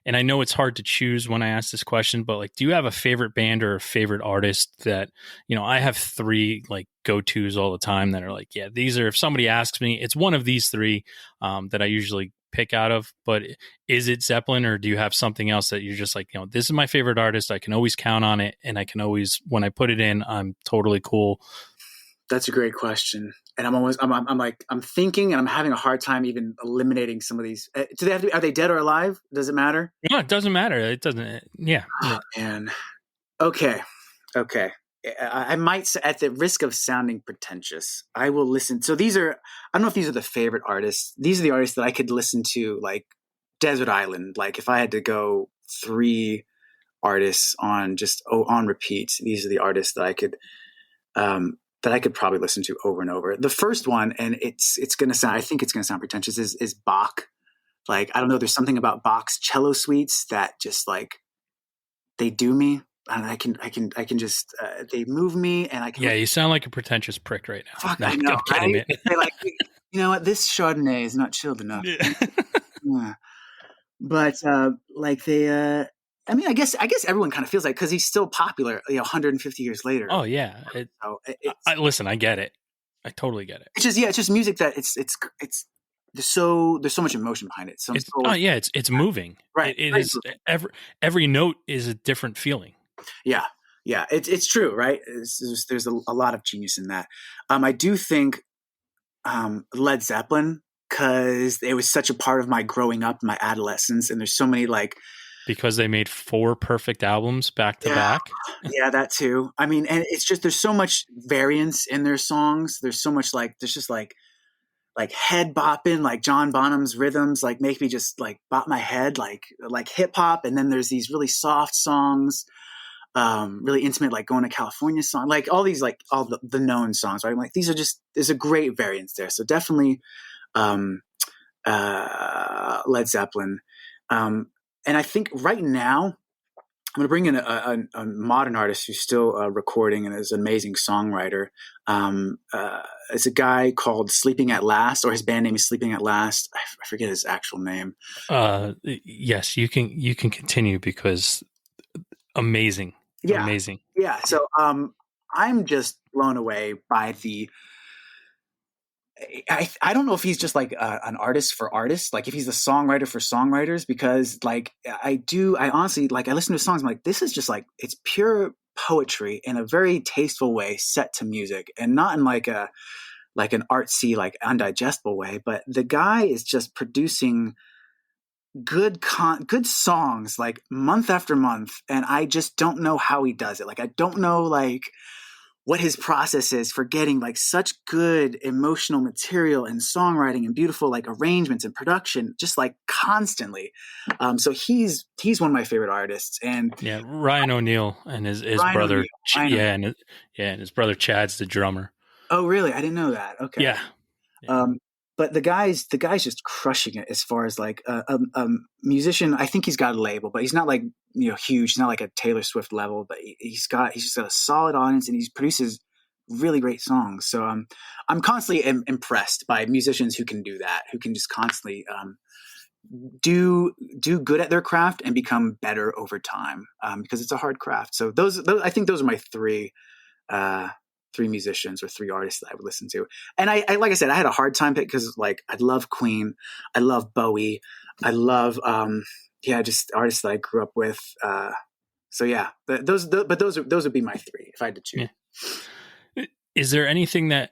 And I know it's hard to choose when I ask this question, but like, do you have a favorite band or a favorite artist that I have 3 like go-tos all the time that are like, yeah, these are. If somebody asks me, it's one of these 3 that I usually pick out of. But is it Zeppelin, or do you have something else that you're just like, this is my favorite artist. I can always count on it, and I can always, when I put it in, I'm totally cool. That's a great question. And I'm thinking, and I'm having a hard time even eliminating some of these. Do they have to be, are they dead or alive? Does it matter? No, it doesn't matter. It doesn't. Yeah. Oh, man. Okay. I might, at the risk of sounding pretentious, I will listen. So I don't know if these are the favorite artists. These are the artists that I could listen to, like Desert Island. Like if I had to go 3 artists on repeat, these are the artists that I could probably listen to over and over. The first one, and it's going to sound, I think it's going to sound pretentious, is Bach. Like, I don't know, there's something about Bach's cello suites that just like, they do me, and I can just, they move me, and I can. Yeah, you sound like a pretentious prick right now. Fuck, I know, right? They're like, you know what, this Chardonnay is not chilled enough. Yeah. But like they, I mean, I guess everyone kind of feels like, because he's still popular, 150 years later. Oh yeah, listen, I get it. I totally get it. It's just music that it's there's so much emotion behind it. So it's moving. Right. It is every note is a different feeling. Yeah, it's true, right? There's a lot of genius in that. I do think Led Zeppelin, because it was such a part of my growing up, my adolescence, and there's so many like. Because they made 4 perfect albums back to back. Yeah, that too. I mean, and it's just, there's so much variance in their songs. There's so much there's just like head bopping, like John Bonham's rhythms, like make me just like bop my head, like hip hop. And then there's these really soft songs, really intimate, like Going to California song, like all these, like all the known songs, right? I'm like, there's a great variance there. So definitely Led Zeppelin. And I think right now, I'm going to bring in a modern artist who's still recording and is an amazing songwriter. It's a guy called Sleeping at Last, or his band name is Sleeping at Last. I forget his actual name. Yes, you can continue, because amazing. Yeah. Amazing. Yeah. So I'm just blown away by I don't know if he's just like an artist for artists, like if he's a songwriter for songwriters, because like I honestly, like I listen to songs, I'm like, this is just like, it's pure poetry in a very tasteful way set to music, and not in like like an artsy, like undigestible way, but the guy is just producing good songs like month after month, and I just don't know how he does it. Like I don't know like what his process is for getting like such good emotional material and songwriting and beautiful like arrangements and production just like constantly. So he's one of my favorite artists. And Yeah, Ryan O'Neal and his Ryan brother, O'Neal. and his brother Chad's the drummer. Oh really? I didn't know that. Okay. Yeah. Um, but the guy's just crushing it as far as like a musician. I think he's got a label, but he's not like huge. He's not like a Taylor Swift level, but he's just got a solid audience, and he produces really great songs. So I'm constantly impressed by musicians who can do that, who can just constantly do good at their craft and become better over time, because it's a hard craft. So those I think those are my three musicians or three artists that I would listen to. And I like I said, I had a hard time pick because like I love Queen, I love Bowie, I love just artists that I grew up with. So yeah, those would be my three if I had to choose. Yeah. Is there anything that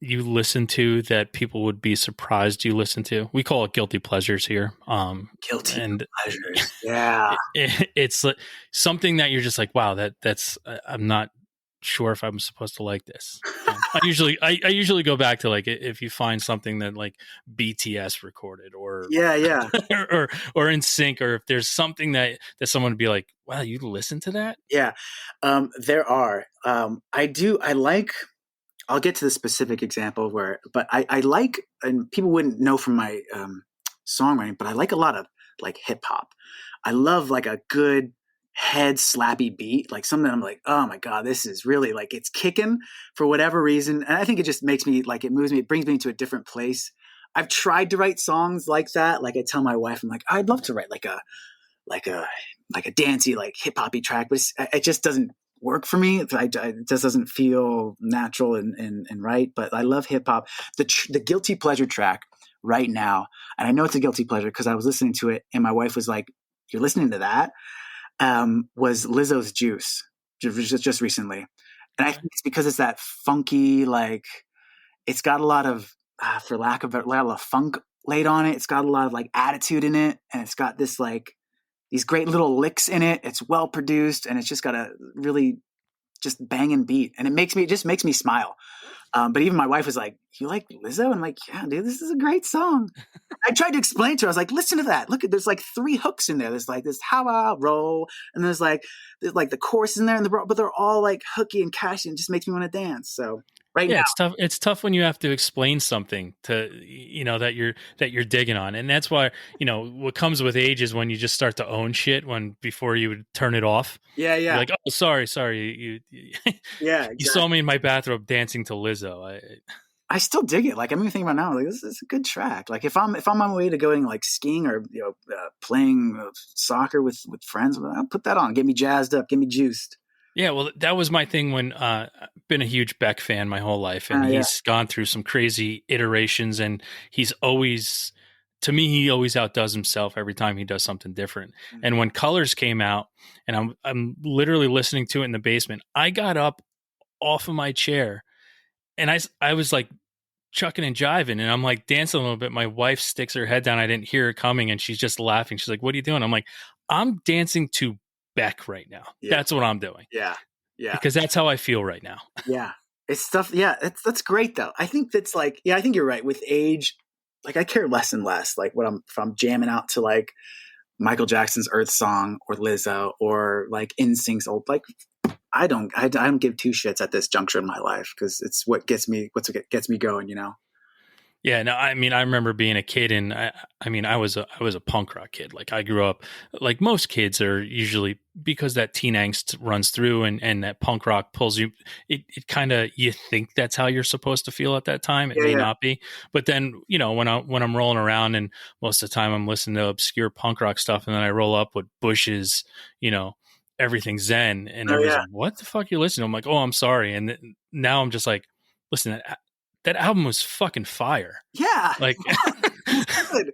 you listen to that people would be surprised you listen to? We call it guilty pleasures here. Guilty pleasures. Yeah. It's something that you're just like, wow, that's I'm not sure if I'm supposed to like this. I usually go back to like if you find something that like BTS recorded or or in sync, or if there's something that someone would be like, wow, you listen to that? Yeah. There are. I'll get to the specific example but I like, and people wouldn't know from my songwriting, but I like a lot of like hip hop. I love like a good head slappy beat, like something I'm like, oh my God, this is really like, it's kicking for whatever reason. And I think it just makes me like, it moves me, it brings me into a different place. I've tried to write songs like that. Like I tell my wife, I'm like, I'd love to write like a dancey, like hip hoppy track, but it just doesn't work for me. It just doesn't feel natural and right. But I love hip hop. The guilty pleasure track right now, and I know it's a guilty pleasure because I was listening to it, and my wife was like, "You're listening to that?" Was Lizzo's Juice just recently, and I think it's because it's that funky, like it's got a lot of, for lack of a lot of funk laid on it. It's got a lot of like attitude in it, and it's got this like these great little licks in it. It's well produced, and it's just got a really just banging beat, and it just makes me smile. But even my wife was like, "You like Lizzo?" And I'm like, "Yeah, dude, this is a great song." I tried to explain to her. I was like, "Listen to that. Look, there's like 3 hooks in there. There's like this how I roll, and there's like the chorus in there, but they're all like hooky and catchy, and just makes me want to dance." So now, it's tough. It's tough when you have to explain something to that you're digging on, and that's why what comes with age is when you just start to own shit before you would turn it off. Yeah. You're like, oh, sorry, you Exactly. You saw me in my bathrobe dancing to Lizzo. I still dig it. Like I'm even thinking about now, like this is a good track. Like if I'm on my way to going like skiing or playing soccer with friends, I'll put that on. Get me jazzed up. Get me juiced. Yeah, well, that was my thing when I've been a huge Beck fan my whole life, and he's gone through some crazy iterations, and he's always, to me, he always outdoes himself every time he does something different. Mm-hmm. And when Colors came out, and I'm literally listening to it in the basement, I got up off of my chair, and I was like chucking and jiving, and I'm like dancing a little bit. My wife sticks her head down. I didn't hear her coming, and she's just laughing. She's like, "What are you doing?" I'm like, "I'm dancing to Beck right now." Yeah. That's what I'm doing. Yeah. Because that's how I feel right now. Yeah. It's stuff. Yeah. That's great though. I think that's like, I think you're right. With age, like I care less and less. Like if I'm jamming out to like Michael Jackson's Earth Song or Lizzo or like NSYNC's old, like I don't give 2 shits at this juncture in my life because it's what gets me going, Yeah, no, I mean, I remember being a kid, and I was a punk rock kid. Like I grew up, like most kids are usually, because that teen angst runs through, and that punk rock pulls you. It kind of, you think that's how you're supposed to feel at that time. It may not be, but then when I'm rolling around, and most of the time I'm listening to obscure punk rock stuff, and then I roll up with Bush's, Everything Zen, and everyone's like, "What the fuck you listening to?" I'm like, "Oh, I'm sorry," and now I'm just like, "Listen, that album was fucking fire." Yeah. Like, good.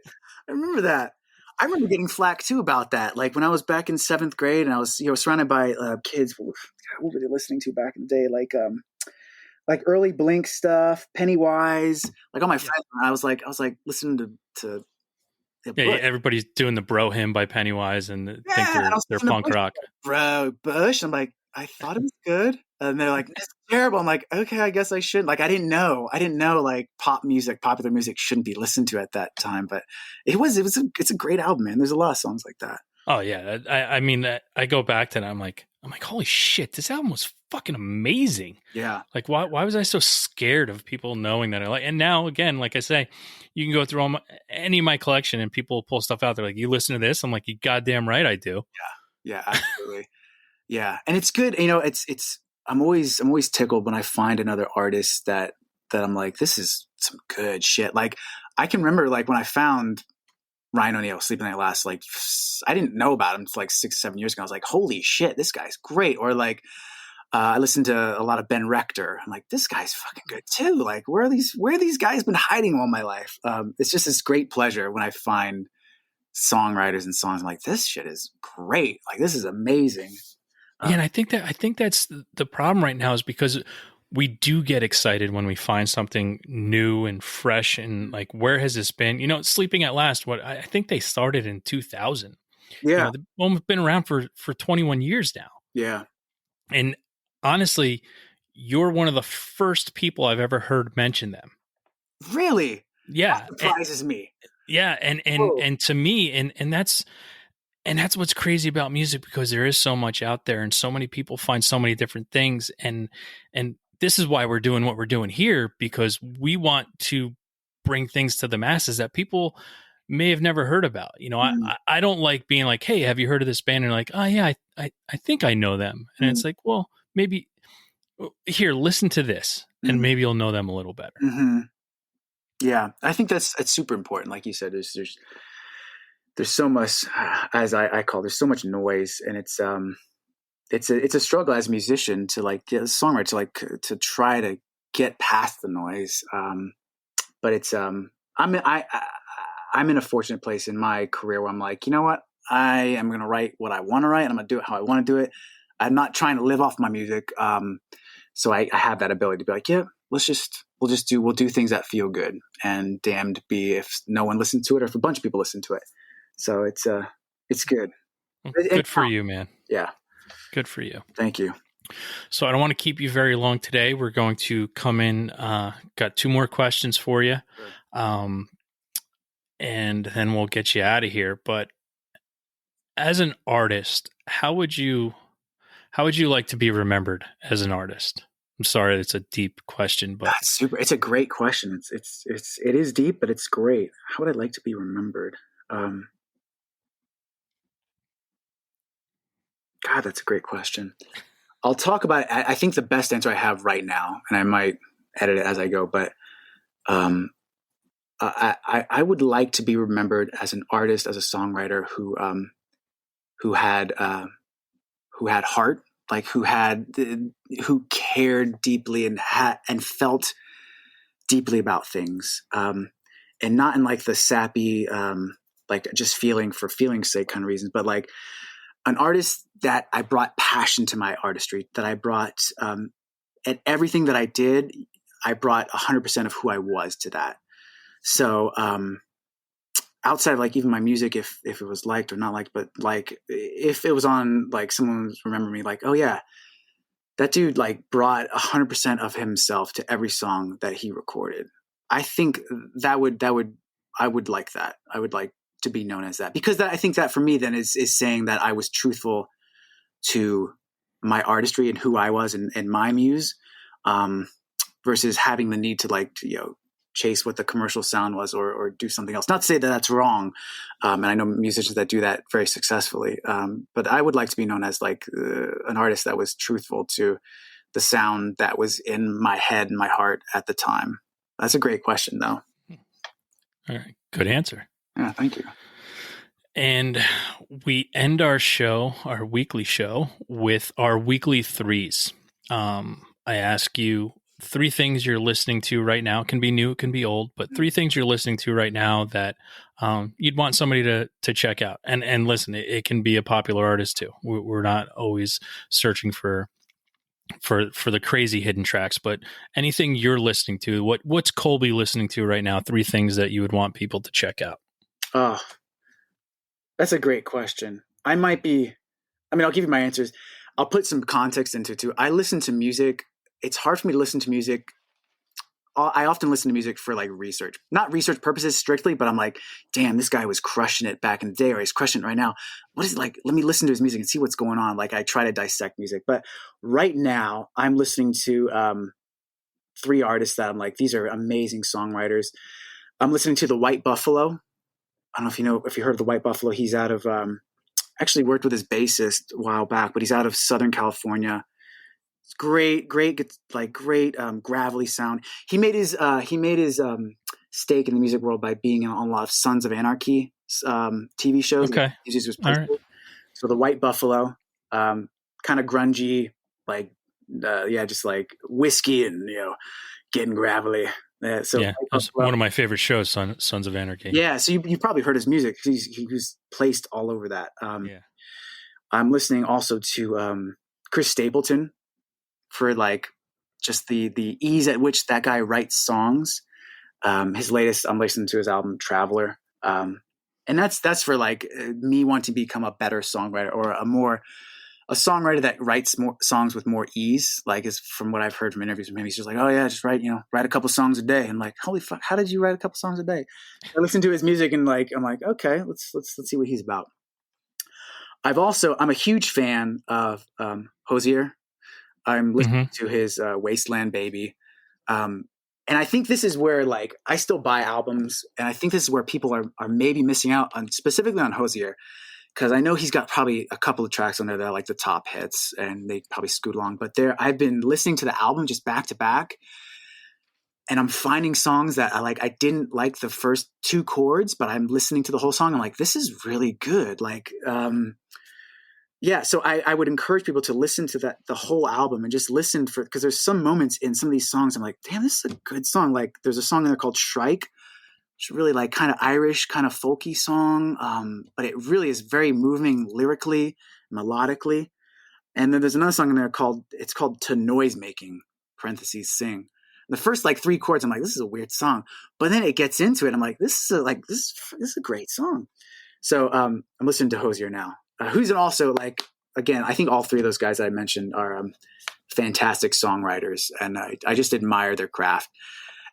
I remember that. I remember getting flack too about that. Like when I was back in 7th grade and I was, surrounded by kids. What were they listening to back in the day? Like, like early Blink stuff, Pennywise, like all my friends. I was like listening to Yeah, everybody's doing the Bro Hymn by Pennywise and think they're punk rock. Bro Bush. I'm like, I thought it was good. And they're like, it's terrible. I'm like, okay, I guess I should. Like, I didn't know like popular music shouldn't be listened to at that time, but it's a great album, man. There's a lot of songs like that. Oh yeah. I mean, I go back to that. I'm like, holy shit, this album was fucking amazing. Yeah. Like, why was I so scared of people knowing that I like? And now, again, like I say, you can go through any of my collection and people pull stuff out. They're like, you listen to this? I'm like, you goddamn right I do. Yeah, absolutely. Yeah, and it's good. You know, I'm always tickled when I find another artist that I'm like, this is some good shit. Like, I can remember like when I found Ryan O'Neal, Sleeping At Last, like I didn't know about him until like 6-7 years ago. I was like, holy shit, this guy's great. Or like, I listened to a lot of Ben Rector. I'm like, this guy's fucking good too. Like, where are these guys been hiding all my life? It's just this great pleasure when I find songwriters and songs. I'm like, this shit is great. Like, this is amazing. Yeah, and I think that's the problem right now is because we do get excited when we find something new and fresh and like, where has this been? You know, Sleeping At Last, I think they started in 2000. Yeah. You know, they've almost been around for 21 years now. Yeah. And honestly, you're one of the first people I've ever heard mention them. Really? Yeah. That surprises me. Yeah. And to me, and that's what's crazy about music, because there is so much out there and so many people find so many different things. And this is why we're doing what we're doing here, because we want to bring things to the masses that people may have never heard about. You know, I don't like being like, hey, have you heard of this band? And like, oh yeah, I think I know them. And it's like, well, maybe here, listen to this and maybe you'll know them a little better. Mm-hmm. Yeah. I think that's super important. Like you said, there's so much, as I call, there's so much noise, and it's a struggle as a musician to like get a songwriter to try to get past the noise. But it's I'm in a fortunate place in my career where I'm like, you know what, I am going to write what I want to write, and I'm going to do it how I want to do it. I'm not trying to live off my music. So I have that ability to be like, yeah, we'll do things that feel good, and damned be if no one listens to it or if a bunch of people listen to it. So it's good. Good for you, man. Yeah. Good for you. Thank you. So I don't want to keep you very long today. We're going to come in, got 2 more questions for you. And then we'll get you out of here. But as an artist, how would you like to be remembered as an artist? I'm sorry, it's a deep question, but that's super. It's a great question. It is deep, but it's great. How would I like to be remembered? God, that's a great question. I'll talk about it. I think the best answer I have right now, and I might edit it as I go, but I would like to be remembered as an artist, as a songwriter who had heart, like who cared deeply and felt deeply about things, and not in like the sappy, like just feeling for feeling's sake kind of reasons, but like an artist that I brought passion to my artistry, that I brought, at everything that I did, I brought 100% of who I was to that. So, outside of like even my music, if it was liked or not liked, but like if it was on, like someone remember me like, oh yeah, that dude like brought 100% of himself to every song that he recorded. I think I would like that. I would like to be known as that, because I think that for me then is saying that I was truthful to my artistry and who I was and my muse, versus having the need to like, chase what the commercial sound was or do something else. Not to say that that's wrong. And I know musicians that do that very successfully. But I would like to be known as like an artist that was truthful to the sound that was in my head and my heart at the time. That's a great question though. All right. Good answer. Yeah, thank you. And we end our weekly show, with our weekly threes. I ask you 3 things you're listening to right now. It can be new, it can be old, but 3 things you're listening to right now that you'd want somebody to check out. And listen, it can be a popular artist too. We're not always searching for for the crazy hidden tracks, but anything you're listening to. What's Kolby listening to right now? 3 things that you would want people to check out. Oh, that's a great question. I might be, I mean, I'll give you my answers. I'll put some context into it too. I listen to music. It's hard for me to listen to music. I often listen to music for like research, not research purposes strictly, but I'm like, damn, this guy was crushing it back in the day, or he's crushing it right now. What is it like? Let me listen to his music and see what's going on. Like I try to dissect music, but right now I'm listening to 3 artists that I'm like, these are amazing songwriters. I'm listening to the White Buffalo. I don't know if you heard of the White Buffalo. He's out of actually worked with his bassist a while back, but he's out of Southern California. It's great, gravelly sound. He made his stake in the music world by being on a lot of Sons of Anarchy TV shows. Okay, all right. So the White Buffalo, kind of grungy, like just like whiskey and getting gravelly. That's one of my favorite shows, Sons of Anarchy. Yeah, so you probably heard his music. He was placed all over that. I'm listening also to Chris Stapleton for like just the ease at which that guy writes songs. His latest, I'm listening to his album Traveler, and that's for like me wanting to become a better songwriter or a songwriter that writes more songs with more ease. Like is from what I've heard from interviews, maybe he's just like, oh yeah, just write a couple songs a day. And like, holy fuck, how did you write a couple songs a day? I listen to his music and like, I'm like, okay, let's see what he's about. I'm a huge fan of Hosier. I'm listening to his Wasteland Baby. And I think this is where like I still buy albums, and I think this is where people are maybe missing out on, specifically on Hosier. Because I know he's got probably a couple of tracks on there that are like the top hits and they probably scoot along. But I've been listening to the album just back to back, and I'm finding songs that I didn't like the first 2 chords, but I'm listening to the whole song. I'm like, this is really good. Like, so I would encourage people to listen to the whole album and just listen because there's some moments in some of these songs I'm like, damn, this is a good song. Like there's a song in there called Shrike. It's really like kind of Irish, kind of folky song, but it really is very moving lyrically, melodically. And then there's another song in there called To Noise Making (sing). And the first like 3 chords, I'm like, this is a weird song, but then it gets into it. I'm like, this is a great song. So I'm listening to Hosier now, who's also like, again, I think all 3 of those guys that I mentioned are fantastic songwriters, and I just admire their craft.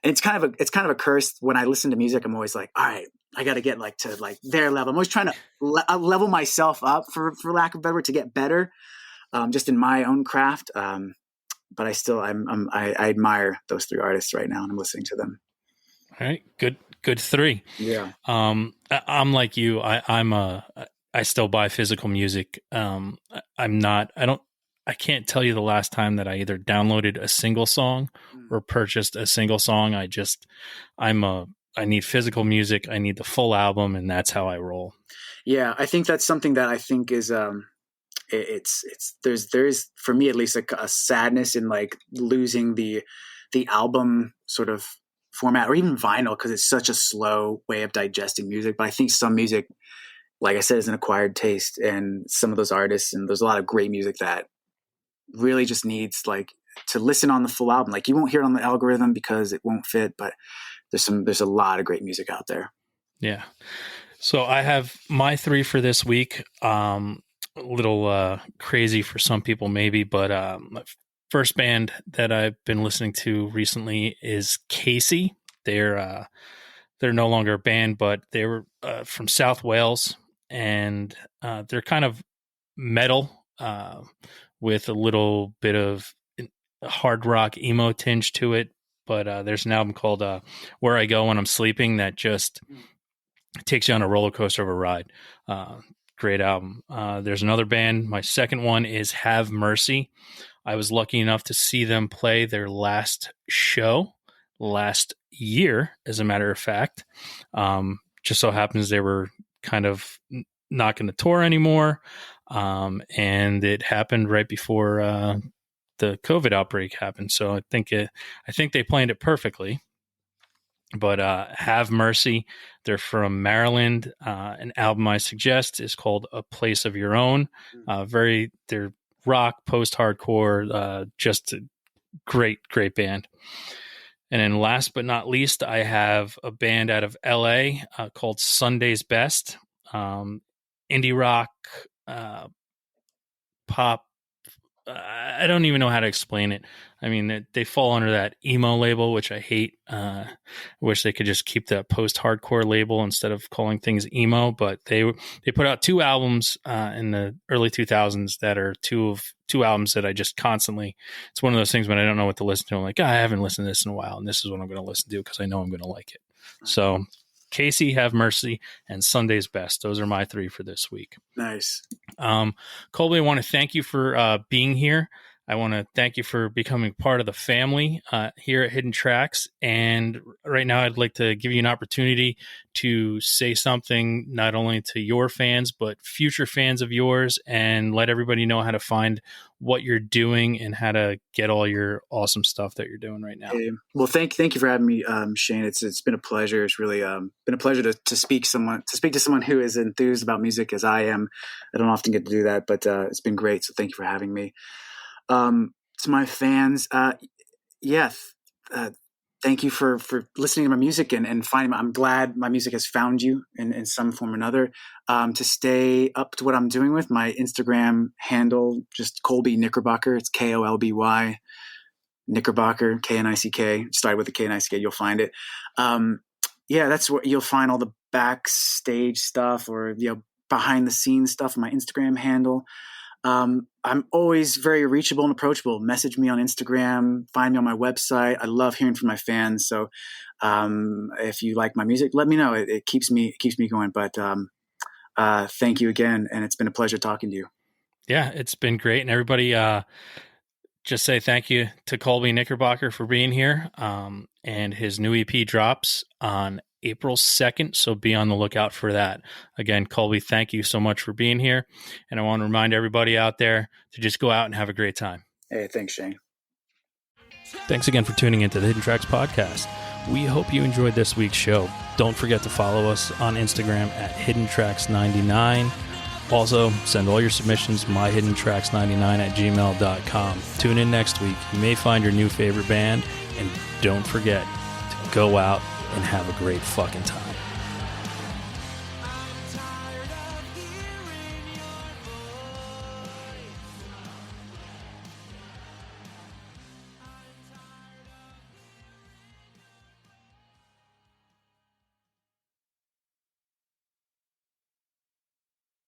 And it's kind of a curse when I listen to music. I'm always like, all right, I got to get like to like their level. I'm always trying to level myself up for lack of a better word, to get better, just in my own craft. But I admire those 3 artists right now, and I'm listening to them. All right, good 3. Yeah. I'm like you. I still buy physical music. I can't tell you the last time that I either downloaded a single song or purchased a single song. I need physical music. I need the full album, and that's how I roll. Yeah, I think that's something that I think is there's for me at least a sadness in like losing the album sort of format, or even vinyl, because it's such a slow way of digesting music. But I think some music, like I said, is an acquired taste, and some of those artists, and there's a lot of great music that really just needs like to listen on the full album. Like you won't hear it on the algorithm because it won't fit, but there's a lot of great music out there. Yeah. So I have my 3 for this week. A little crazy for some people maybe, but my first band that I've been listening to recently is Casey. They're no longer a band, but they were from South Wales, and they're kind of metal with a little bit of hard rock emo tinge to it. But there's an album called Where I Go When I'm Sleeping that just takes you on a roller coaster of a ride. Great album. There's another band. My second one is Have Mercy. I was lucky enough to see them play their last show last year, as a matter of fact. Just so happens they were kind of not going to tour anymore. And it happened right before the COVID outbreak happened. So I think they planned it perfectly. But Have Mercy, they're from Maryland. An album I suggest is called A Place of Your Own. They're rock, post-hardcore, just a great band. And then last but not least, I have a band out of LA called Sunday's Best. Indie rock, pop. I don't even know how to explain it. I mean, they fall under that emo label, which I hate. Wish they could just keep that post-hardcore label instead of calling things emo. But they put out 2 albums in the early 2000s that are two albums that I just constantly. It's one of those things when I don't know what to listen to. I'm like, I haven't listened to this in a while, and this is what I'm going to listen to because I know I'm going to like it. So, Casey, Have Mercy, and Sunday's Best. Those are my 3 for this week. Nice. Kolby, I want to thank you for being here. I want to thank you for becoming part of the family here at Hidden Tracks. And right now, I'd like to give you an opportunity to say something not only to your fans, but future fans of yours, and let everybody know how to find what you're doing and how to get all your awesome stuff that you're doing right now. Well, thank you for having me, Shane. It's been a pleasure. It's really been a pleasure to speak to someone who is enthused about music as I am. I don't often get to do that, but it's been great. So thank you for having me. To my fans, thank you for listening to my music and finding. I'm glad my music has found you in some form or another. To stay up to what I'm doing with my Instagram handle, just KOLBY KNICKERBOCKER. It's KOLBY Knickerbocker, KNICK. Start with the KNICK, you'll find it. That's where you'll find all the backstage stuff or behind the scenes stuff on my Instagram handle. I'm always very reachable and approachable. Message me on Instagram, find me on my website. I love hearing from my fans. So, if you like my music, let me know. It keeps me going. But, thank you again. And it's been a pleasure talking to you. Yeah, it's been great. And everybody, just say thank you to KOLBY KNICKERBOCKER for being here. And his new EP drops on April 2nd, so be on the lookout for that. Again, KOLBY, thank you so much for being here. And I want to remind everybody out there to just go out and have a great time. Hey, thanks, Shane. Thanks again for tuning into the Hidden Tracks podcast. We hope you enjoyed this week's show. Don't forget to follow us on Instagram at HiddenTracks99. Also, send all your submissions to myhiddentracks99@gmail.com. Tune in next week. You may find your new favorite band. And don't forget to go out and have a great fucking time.